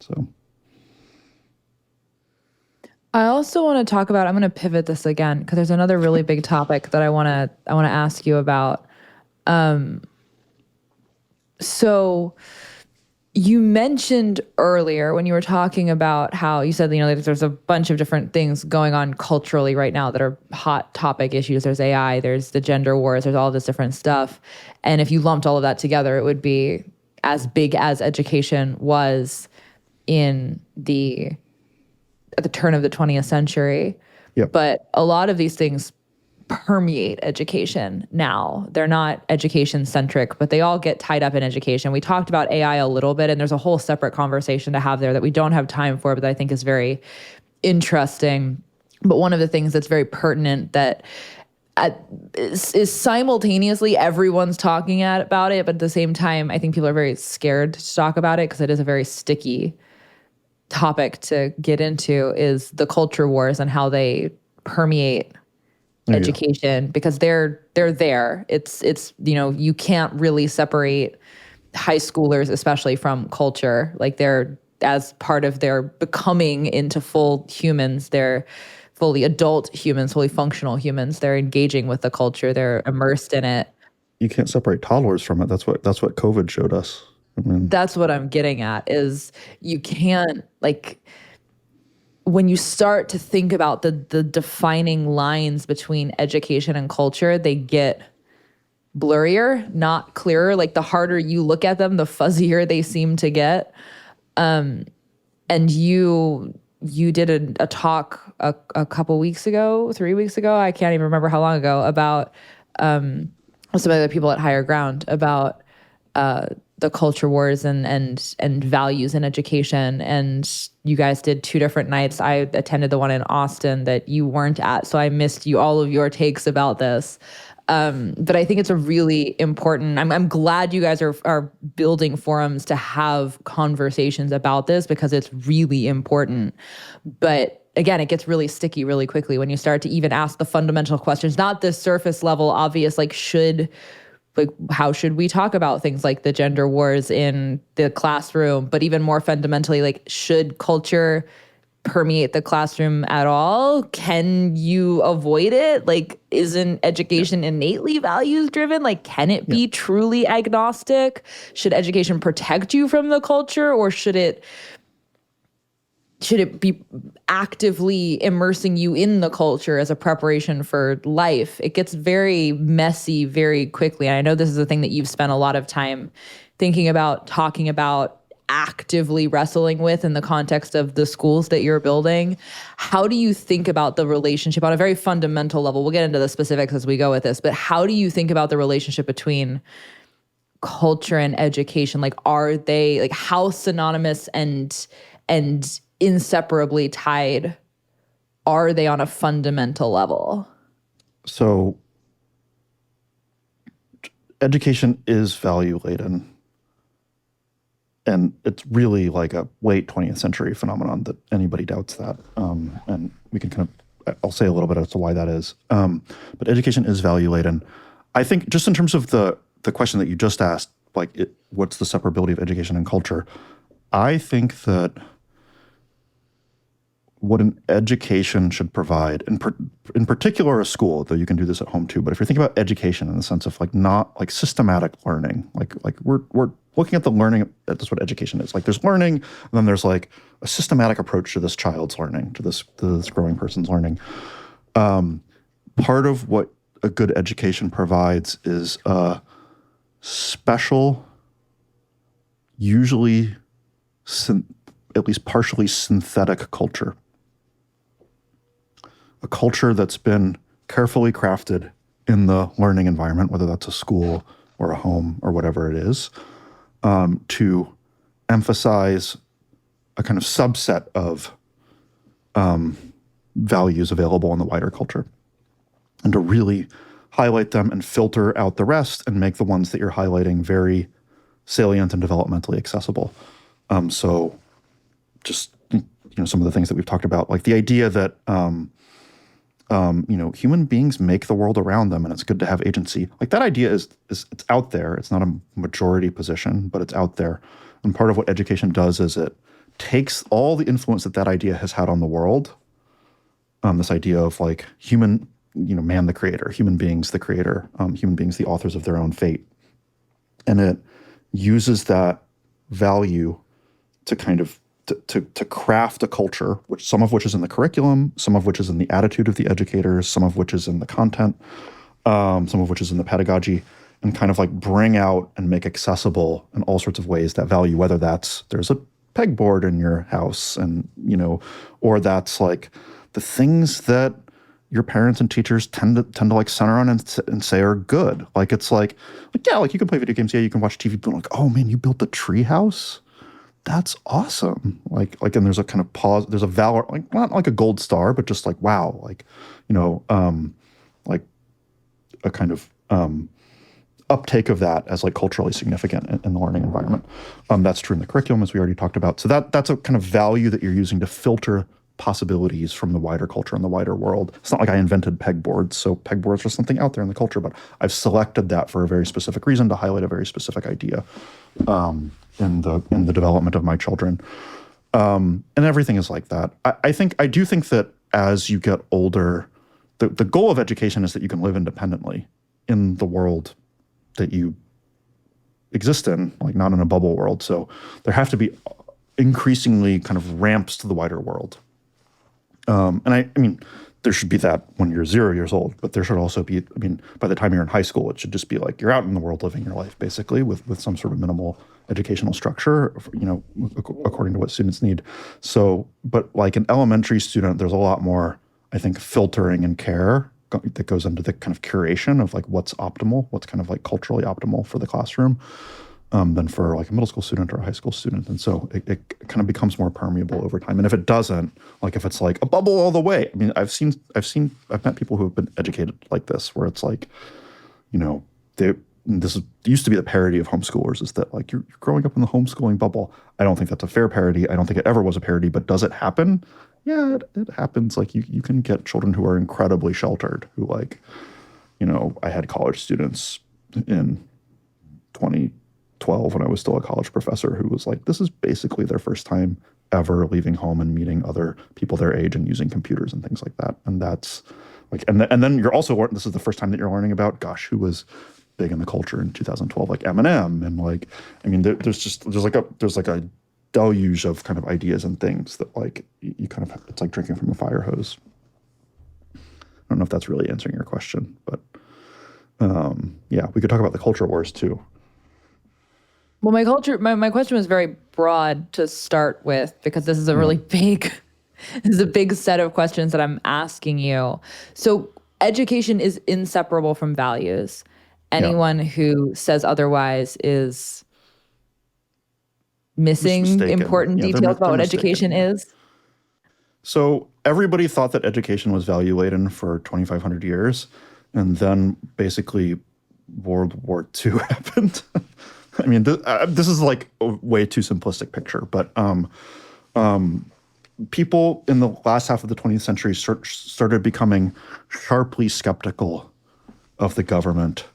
So I also want to talk about, I'm going to pivot this again because there's another really big topic that I want to ask you about. So you mentioned earlier when you were talking about how you said, you know, there's a bunch of different things going on culturally right now that are hot topic issues. There's AI, there's the gender wars, there's all this different stuff. And if you lumped all of that together, it would be as big as education was at the turn of the 20th century. Yep. But a lot of these things permeate education now. They're not education centric, but they all get tied up in education. We talked about AI a little bit, and there's a whole separate conversation to have there that we don't have time for, but that I think is very interesting. But one of the things that's very pertinent that is simultaneously everyone's talking about it, but at the same time, I think people are very scared to talk about it because it is a very sticky topic to get into, is the culture wars and how they permeate education, because they're there. It's you know, you can't really separate high schoolers especially from culture. Like they're, as part of their becoming into full humans, they're fully adult humans, fully functional humans. They're engaging with the culture. They're immersed in it. You can't separate toddlers from it. That's what COVID showed us. I mean, that's what I'm getting at, is you can't, like, when you start to think about the defining lines between education and culture, they get blurrier, not clearer. Like the harder you look at them, the fuzzier they seem to get. And you did a talk a couple weeks ago, 3 weeks ago, I can't even remember how long ago, about some other people at Higher Ground about the culture wars and values in education. And you guys did 2 different nights. I attended the one in Austin that you weren't at, so I missed all of your takes about this. But I think it's a really important, I'm glad you guys are building forums to have conversations about this, because it's really important. But again, it gets really sticky really quickly when you start to even ask the fundamental questions, not the surface level obvious, like how should we talk about things like the gender wars in the classroom, but even more fundamentally, like, should culture permeate the classroom at all? Can you avoid it? Like, isn't education innately values driven? Like, can it be truly agnostic? Should education protect you from the culture, or should it be actively immersing you in the culture as a preparation for life? It gets very messy very quickly. And I know this is a thing that you've spent a lot of time thinking about, talking about, actively wrestling with in the context of the schools that you're building. How do you think about the relationship on a very fundamental level? We'll get into the specifics as we go with this, but how do you think about the relationship between culture and education? Like, are they, like, how synonymous and inseparably tied are they on a fundamental level? So education is value laden. And it's really like a late 20th century phenomenon that anybody doubts that. And we can kind of, I'll say a little bit as to why that is. But education is value laden. I think just in terms of the question that you just asked, like what's the separability of education and culture? I think that what an education should provide, in particular a school, though you can do this at home too, but if you're thinking about education in the sense of like not like systematic learning, like we're looking at the learning, that's what education is. Like there's learning, and then there's like a systematic approach to this child's learning, to this growing person's learning. Part of what a good education provides is a special, usually at least partially synthetic culture. A culture that's been carefully crafted in the learning environment, whether that's a school or a home or whatever it is, to emphasize a kind of subset of values available in the wider culture, and to really highlight them and filter out the rest and make the ones that you're highlighting very salient and developmentally accessible. So just, some of the things that we've talked about, like the idea that human beings make the world around them, and it's good to have agency. Like that idea is it's out there. It's not a majority position, but it's out there. And part of what education does is it takes all the influence that idea has had on the world, this idea of like human, man the creator, human beings the creator, human beings the authors of their own fate. And it uses that value to kind of to craft a culture, which some of which is in the curriculum, some of which is in the attitude of the educators, some of which is in the content, some of which is in the pedagogy, and kind of like bring out and make accessible in all sorts of ways that value, whether that's there's a pegboard in your house and, or that's like the things that your parents and teachers tend to like center on and say are good. Like it's like yeah, like you can play video games, yeah, you can watch TV, but like, oh man, you built a tree house? That's awesome. Like, and there's a kind of pause, there's a valor, like not like a gold star, but just like, wow, like, like a kind of uptake of that as like culturally significant in the learning environment. That's true in the curriculum, as we already talked about. So that's a kind of value that you're using to filter possibilities from the wider culture and the wider world. It's not like I invented pegboards, so pegboards are something out there in the culture, but I've selected that for a very specific reason to highlight a very specific idea in the development of my children. And everything is like that. I do think that as you get older, the goal of education is that you can live independently in the world that you exist in, like not in a bubble world. So there have to be increasingly kind of ramps to the wider world. And I mean, there should be that when you're 0 years old, but there should also be, by the time you're in high school, it should just be like you're out in the world living your life, basically, with some sort of minimal educational structure, according to what students need. So, but like an elementary student, there's a lot more, I think, filtering and care that goes into the kind of curation of like what's optimal, what's kind of like culturally optimal for the classroom, than for like a middle school student or a high school student. And so it kind of becomes more permeable over time. And if it doesn't, like if it's like a bubble all the way, I've met people who have been educated like this, where it's like, used to be the parody of homeschoolers, is that like you're growing up in the homeschooling bubble. I don't think that's a fair parody. I don't think it ever was a parody, but does it happen? Yeah, it happens. Like you can get children who are incredibly sheltered, who like, I had college students in 2012 when I was still a college professor who was like, this is basically their first time ever leaving home and meeting other people their age and using computers and things like that. And that's like, and then you're also, this is the first time that you're learning about, gosh, who was big in the culture in 2012, like Eminem. And like, there's like a deluge of kind of ideas and things that like, you kind of, it's like drinking from a fire hose. I don't know if that's really answering your question, but yeah, we could talk about the culture wars too. Well, my question was very broad to start with because this is a really big, this is a big set of questions that I'm asking you. So education is inseparable from values. Anyone who says otherwise is missing important details about what education is. So everybody thought that education was value laden for 2,500 years, and then basically World War II happened. I mean, this is like a way too simplistic picture, but people in the last half of the 20th century started becoming sharply skeptical of the government,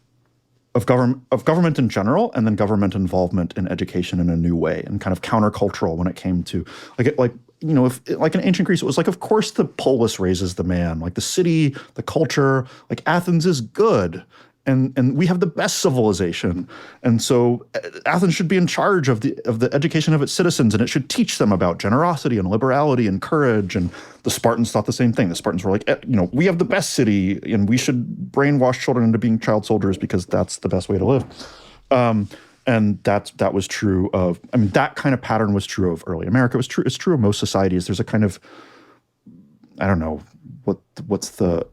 of government in general, and then government involvement in education in a new way, and kind of countercultural when it came to if in ancient Greece, it was like, of course the polis raises the man, like the city, the culture, like Athens is good. And we have the best civilization. And so Athens should be in charge of the education of its citizens, and it should teach them about generosity and liberality and courage. And the Spartans thought the same thing. The Spartans were like, we have the best city, and we should brainwash children into being child soldiers because that's the best way to live. And that was true of, that kind of pattern was true of early America. It's true of most societies. There's a kind of, I don't know, what's the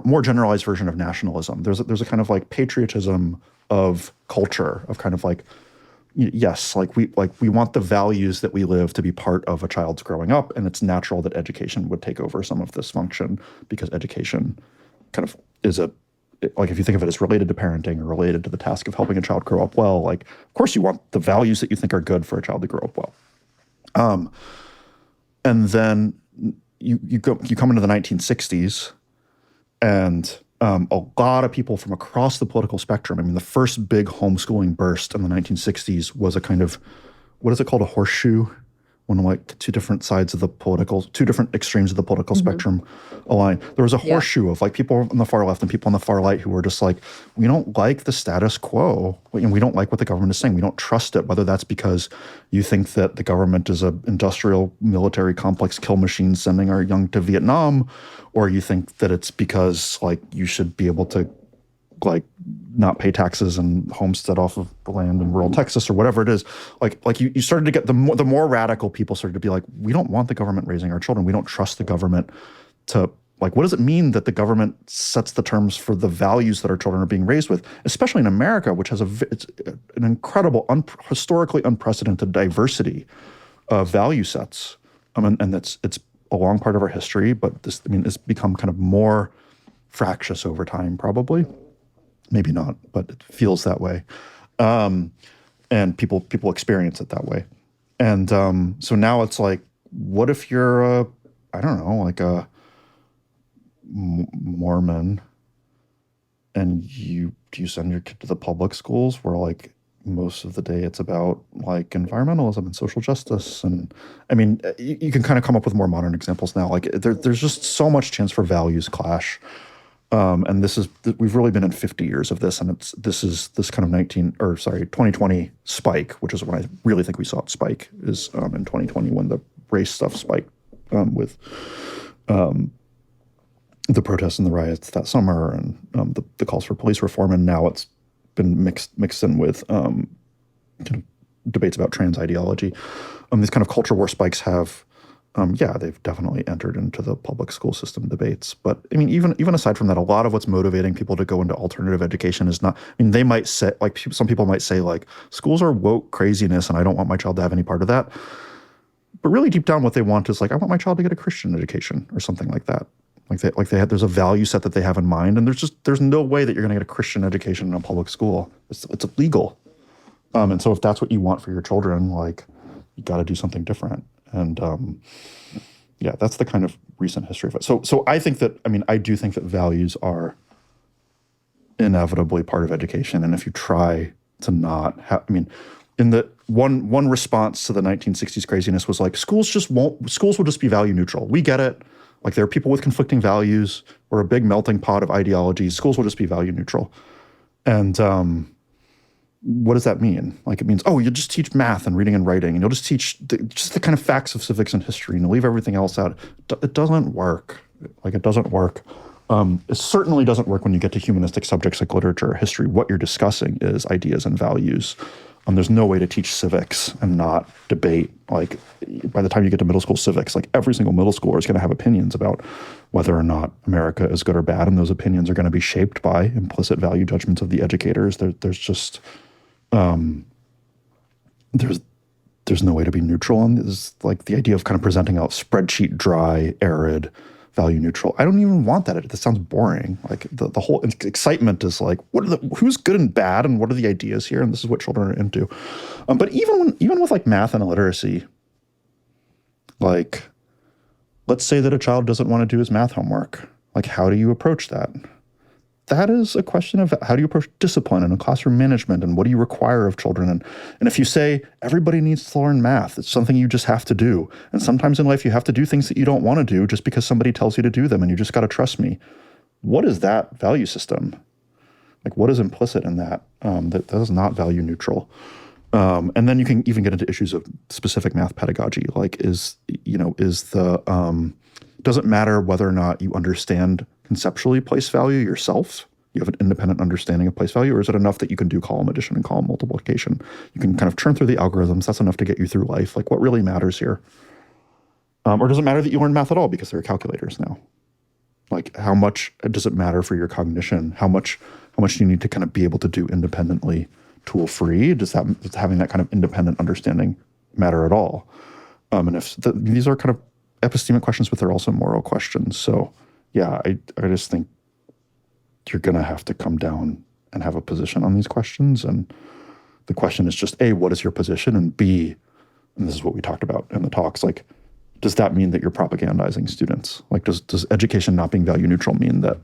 more generalized version of nationalism? There's a kind of like patriotism of culture, of kind of like, yes, we want the values that we live to be part of a child's growing up, and it's natural that education would take over some of this function, because education kind of is if you think of it as related to parenting or related to the task of helping a child grow up well, of course you want the values that you think are good for a child to grow up well. And then you come into the 1960s, and a lot of people from across the political spectrum. The first big homeschooling burst in the 1960s was a kind of, what is it called, a horseshoe? When two different extremes of the political spectrum align. There was a horseshoe of people on the far left and people on the far right who were just like, we don't like the status quo, and we don't like what the government is saying. We don't trust it, whether that's because you think that the government is an industrial military complex kill machine sending our young to Vietnam, or you think that it's because you should be able to not pay taxes and homestead off of the land in rural Texas, or whatever it is. You started to get the more radical people started to be like, we don't want the government raising our children. We don't trust the government to, what does it mean that the government sets the terms for the values that our children are being raised with, especially in America, which has it's an incredible, historically unprecedented diversity of value sets. And it's a long part of our history, but it's become kind of more fractious over time, probably. Maybe not, but it feels that way. And people experience it that way. And so now it's like, what if you're a Mormon, and you send your kid to the public schools where most of the day it's about environmentalism and social justice? And you can kind of come up with more modern examples now. There's just so much chance for values clash. And we've really been in 50 years of this, and this kind of 2020 spike, which is when I really think we saw it spike, is in 2020 when the race stuff spiked with the protests and the riots that summer, and the calls for police reform, and now it's been mixed in with kind of debates about trans ideology. These kind of culture war spikes have. They've definitely entered into the public school system debates. But even aside from that, a lot of what's motivating people to go into alternative education is not, they might say, some people might say schools are woke craziness and I don't want my child to have any part of that. But really deep down what they want is I want my child to get a Christian education or something like that. There's a value set that they have in mind, and there's no way that you're going to get a Christian education in a public school. It's illegal. And so if that's what you want for your children, you got to do something different. And that's the kind of recent history of it. So I think that, I do think that values are inevitably part of education. And if you try to not have, in the one response to the 1960s craziness was schools will just be value neutral. We get it. There are people with conflicting values. We're a big melting pot of ideologies. Schools will just be value neutral. And what does that mean? It means, you just teach math and reading and writing, and you'll just teach the kind of facts of civics and history, and you'll leave everything else out. It doesn't work. It doesn't work. It certainly doesn't work when you get to humanistic subjects like literature or history. What you're discussing is ideas and values. There's no way to teach civics and not debate. Like by the time you get to middle school civics, like every single middle schooler is going to have opinions about whether or not America is good or bad, and those opinions are going to be shaped by implicit value judgments of the educators. There's just there's no way to be neutral on this. Like the idea of kind of presenting out spreadsheet dry, arid, value neutral. I don't even want that. That sounds boring. Like the whole excitement is like, who's good and bad, and what are the ideas here? And this is what children are into. But even with like math and literacy, like let's say that a child doesn't want to do his math homework. Like how do you approach that? That is a question of how do you approach discipline and classroom management, and what do you require of children? And if you say everybody needs to learn math, it's something you just have to do. And sometimes in life you have to do things that you don't want to do just because somebody tells you to do them, and you just got to trust me. What is that value system? Like what is implicit in that? That is not value neutral. And then you can even get into issues of specific math pedagogy. Like does it matter whether or not you understand conceptually place value yourself? You have an independent understanding of place value, or is it enough that you can do column addition and column multiplication? You can kind of churn through the algorithms. That's enough to get you through life. Like what really matters here? Or does it matter that you learn math at all because there are calculators now? Like how much does it matter for your cognition? How much do you need to kind of be able to do independently, tool free? Does having that kind of independent understanding matter at all? And these are kind of epistemic questions, but they're also moral questions. So yeah, I just think you're going to have to come down and have a position on these questions. And the question is just, A, what is your position? And B, and this is what we talked about in the talks, like, does that mean that you're propagandizing students? Like, does education not being value neutral mean that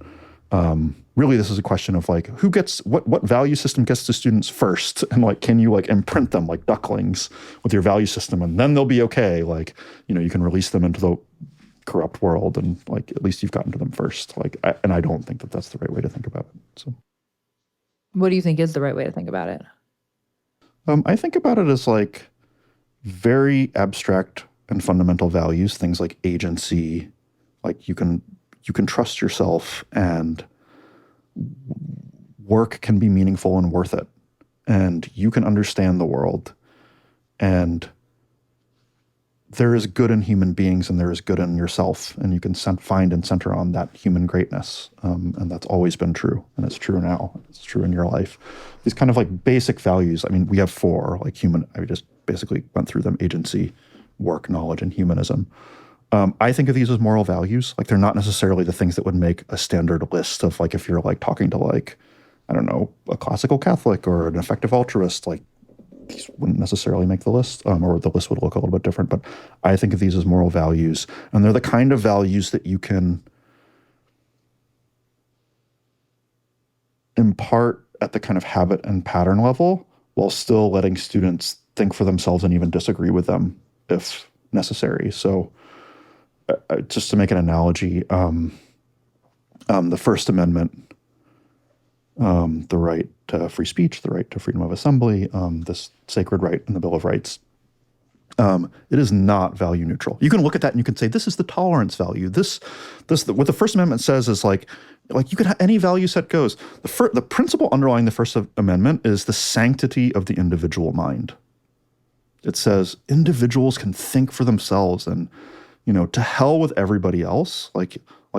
really this is a question of like, who gets, what value system gets to students first? And like, can you like imprint them like ducklings with your value system, and then they'll be okay? Like, you can release them into the corrupt world, and like at least you've gotten to them first. Like, I don't think that that's the right way to think about it. So, what do you think is the right way to think about it? I think about it as like very abstract and fundamental values, things like agency, like you can trust yourself, and work can be meaningful and worth it, and you can understand the world, and there is good in human beings, and there is good in yourself, and you can find and center on that human greatness. And that's always been true, and it's true now. It's true in your life. These kind of like basic values. I mean, we have 4, like I just basically went through them: agency, work, knowledge, and humanism. I think of these as moral values. Like they're not necessarily the things that would make a standard list of like, if you're like talking to like, I don't know, a classical Catholic or an effective altruist, like these wouldn't necessarily make the list, or the list would look a little bit different. But I think of these as moral values, and they're the kind of values that you can impart at the kind of habit and pattern level while still letting students think for themselves and even disagree with them if necessary. So just to make an analogy, the First Amendment, the right to free speech, the right to freedom of assembly, this sacred right in the Bill of Rights, it is not value neutral. You can look at that and you can say, this is the tolerance value. What the First Amendment says is like you could have any value set goes. The principle underlying the First Amendment is the sanctity of the individual mind. It says individuals can think for themselves, and to hell with everybody else. Like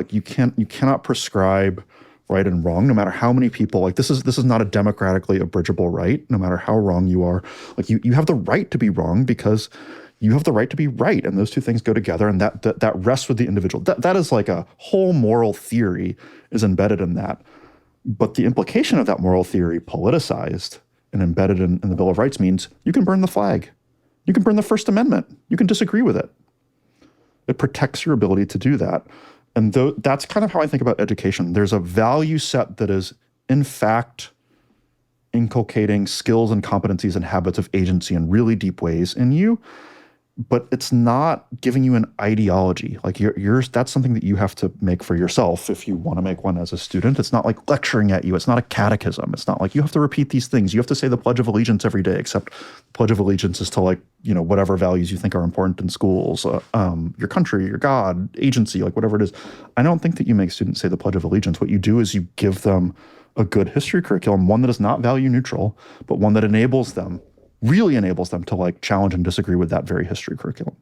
you cannot prescribe right and wrong, no matter how many people, like this is not a democratically abridgeable right, no matter how wrong you are. Like you have the right to be wrong because you have the right to be right. And those two things go together, and that rests with the individual. That is like a whole moral theory is embedded in that. But the implication of that moral theory politicized and embedded in the Bill of Rights means you can burn the flag. You can burn the First Amendment. You can disagree with it. It protects your ability to do that. And that's kind of how I think about education. There's a value set that is, in fact, inculcating skills and competencies and habits of agency in really deep ways in you, but it's not giving you an ideology. Like that's something that you have to make for yourself if you want to make one as a student. It's not like lecturing at you. It's not a catechism. It's not like you have to repeat these things. You have to say the Pledge of Allegiance every day, except the Pledge of Allegiance is to like, whatever values you think are important in schools, your country, your God, agency, like whatever it is. I don't think that you make students say the Pledge of Allegiance. What you do is you give them a good history curriculum, one that is not value neutral, but one that enables them really enables them to like challenge and disagree with that very history curriculum.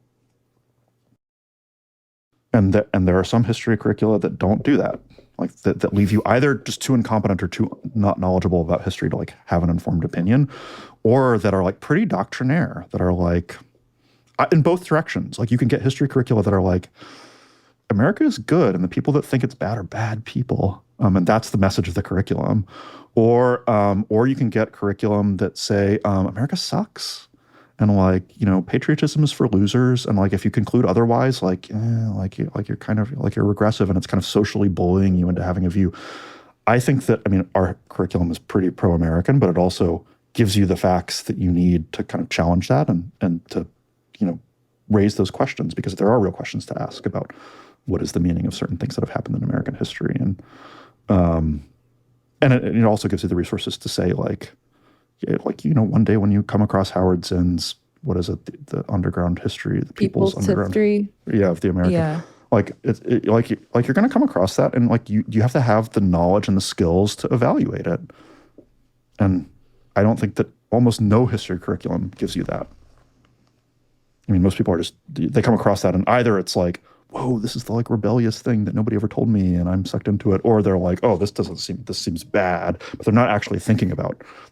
And there are some history curricula that don't do that, like that leave you either just too incompetent or too not knowledgeable about history to like have an informed opinion, or that are like pretty doctrinaire, that are like in both directions. Like you can get history curricula that are like, America is good and the people that think it's bad are bad people. And that's the message of the curriculum. Or you can get curriculum that say, America sucks. And like, patriotism is for losers. And like, if you conclude otherwise, you're kind of like you're regressive and it's kind of socially bullying you into having a view. I think that, our curriculum is pretty pro-American, but it also gives you the facts that you need to kind of challenge that and to, raise those questions, because there are real questions to ask about what is the meaning of certain things that have happened in American history. And it also gives you the resources to say one day when you come across Howard Zinn's, what is it, the underground history, the people's underground history, of the American. Yeah. You're going to come across that, and like you have to have the knowledge and the skills to evaluate it. And I don't think that almost no history curriculum gives you that. Most people they come across that and either it's like, whoa, this is the like rebellious thing that nobody ever told me and I'm sucked into it. Or they're like, oh, this seems bad, but they're not actually they're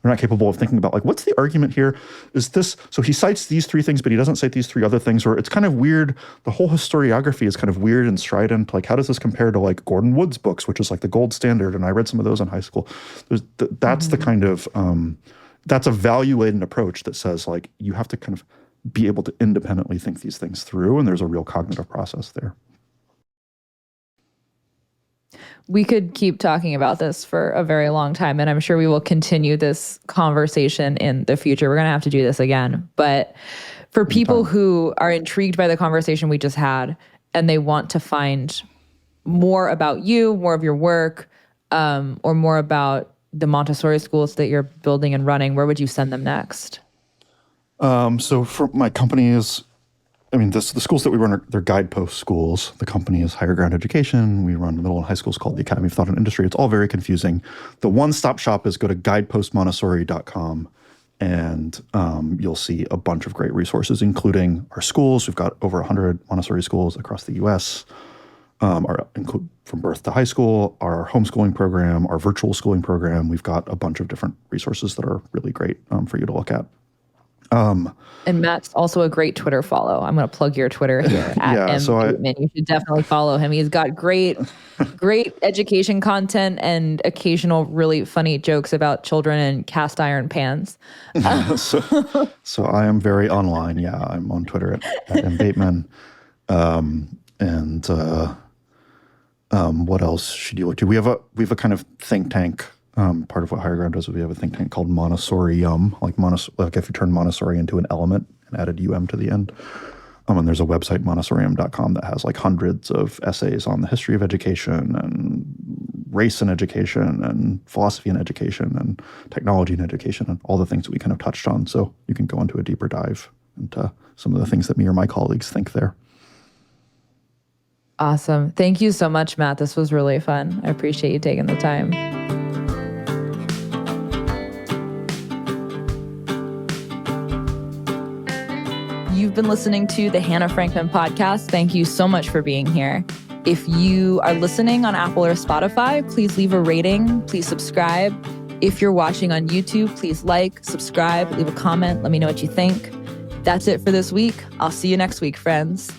not capable of thinking about like, what's the argument here? Is this, so he cites these three things, but he doesn't cite these three other things, or it's kind of weird. The whole historiography is kind of weird and strident. Like, how does this compare to like Gordon Wood's books, which is like the gold standard? And I read some of those in high school. That's the kind of, that's a value-laden approach that says like, you have to kind of be able to independently think these things through, and there's a real cognitive process there. We could keep talking about this for a very long time, and I'm sure we will continue this conversation in the future. We're going to have to do this again. But for people who are intrigued by the conversation we just had, and they want to find more about you, more of your work, or more about the Montessori schools that you're building and running, where would you send them next? So for my company is, the schools that we run they're guidepost schools. The company is Higher Ground Education. We run middle and high schools called the Academy of Thought and Industry. It's all very confusing. The one-stop shop is go to guidepostmontessori.com, and you'll see a bunch of great resources, including our schools. We've got over 100 Montessori schools across the U.S., include from birth to high school, our homeschooling program, our virtual schooling program. We've got a bunch of different resources that are really great for you to look at. And Matt's also a great Twitter follow. I'm going to plug your Twitter here at Bateman. You should definitely follow him. He's got great education content and occasional really funny jokes about children and cast iron pans. So I am very online. Yeah, I'm on Twitter at M. Bateman. What else should you look to? We have a kind of think tank. Part of what Higher Ground does is we have a think tank called Montessorium, like if you turn Montessori into an element and added UM to the end. And there's a website, Montessorium.com, that has like hundreds of essays on the history of education and race in education and philosophy in education and technology in education and all the things that we kind of touched on. So you can go into a deeper dive into some of the things that me or my colleagues think there. Awesome. Thank you so much, Matt. This was really fun. I appreciate you taking the time. You've been listening to the Hannah Frankman podcast. Thank you so much for being here. If you are listening on Apple or Spotify, please leave a rating. Please subscribe. If you're watching on YouTube, please like, subscribe, leave a comment. Let me know what you think. That's it for this week. I'll see you next week, friends.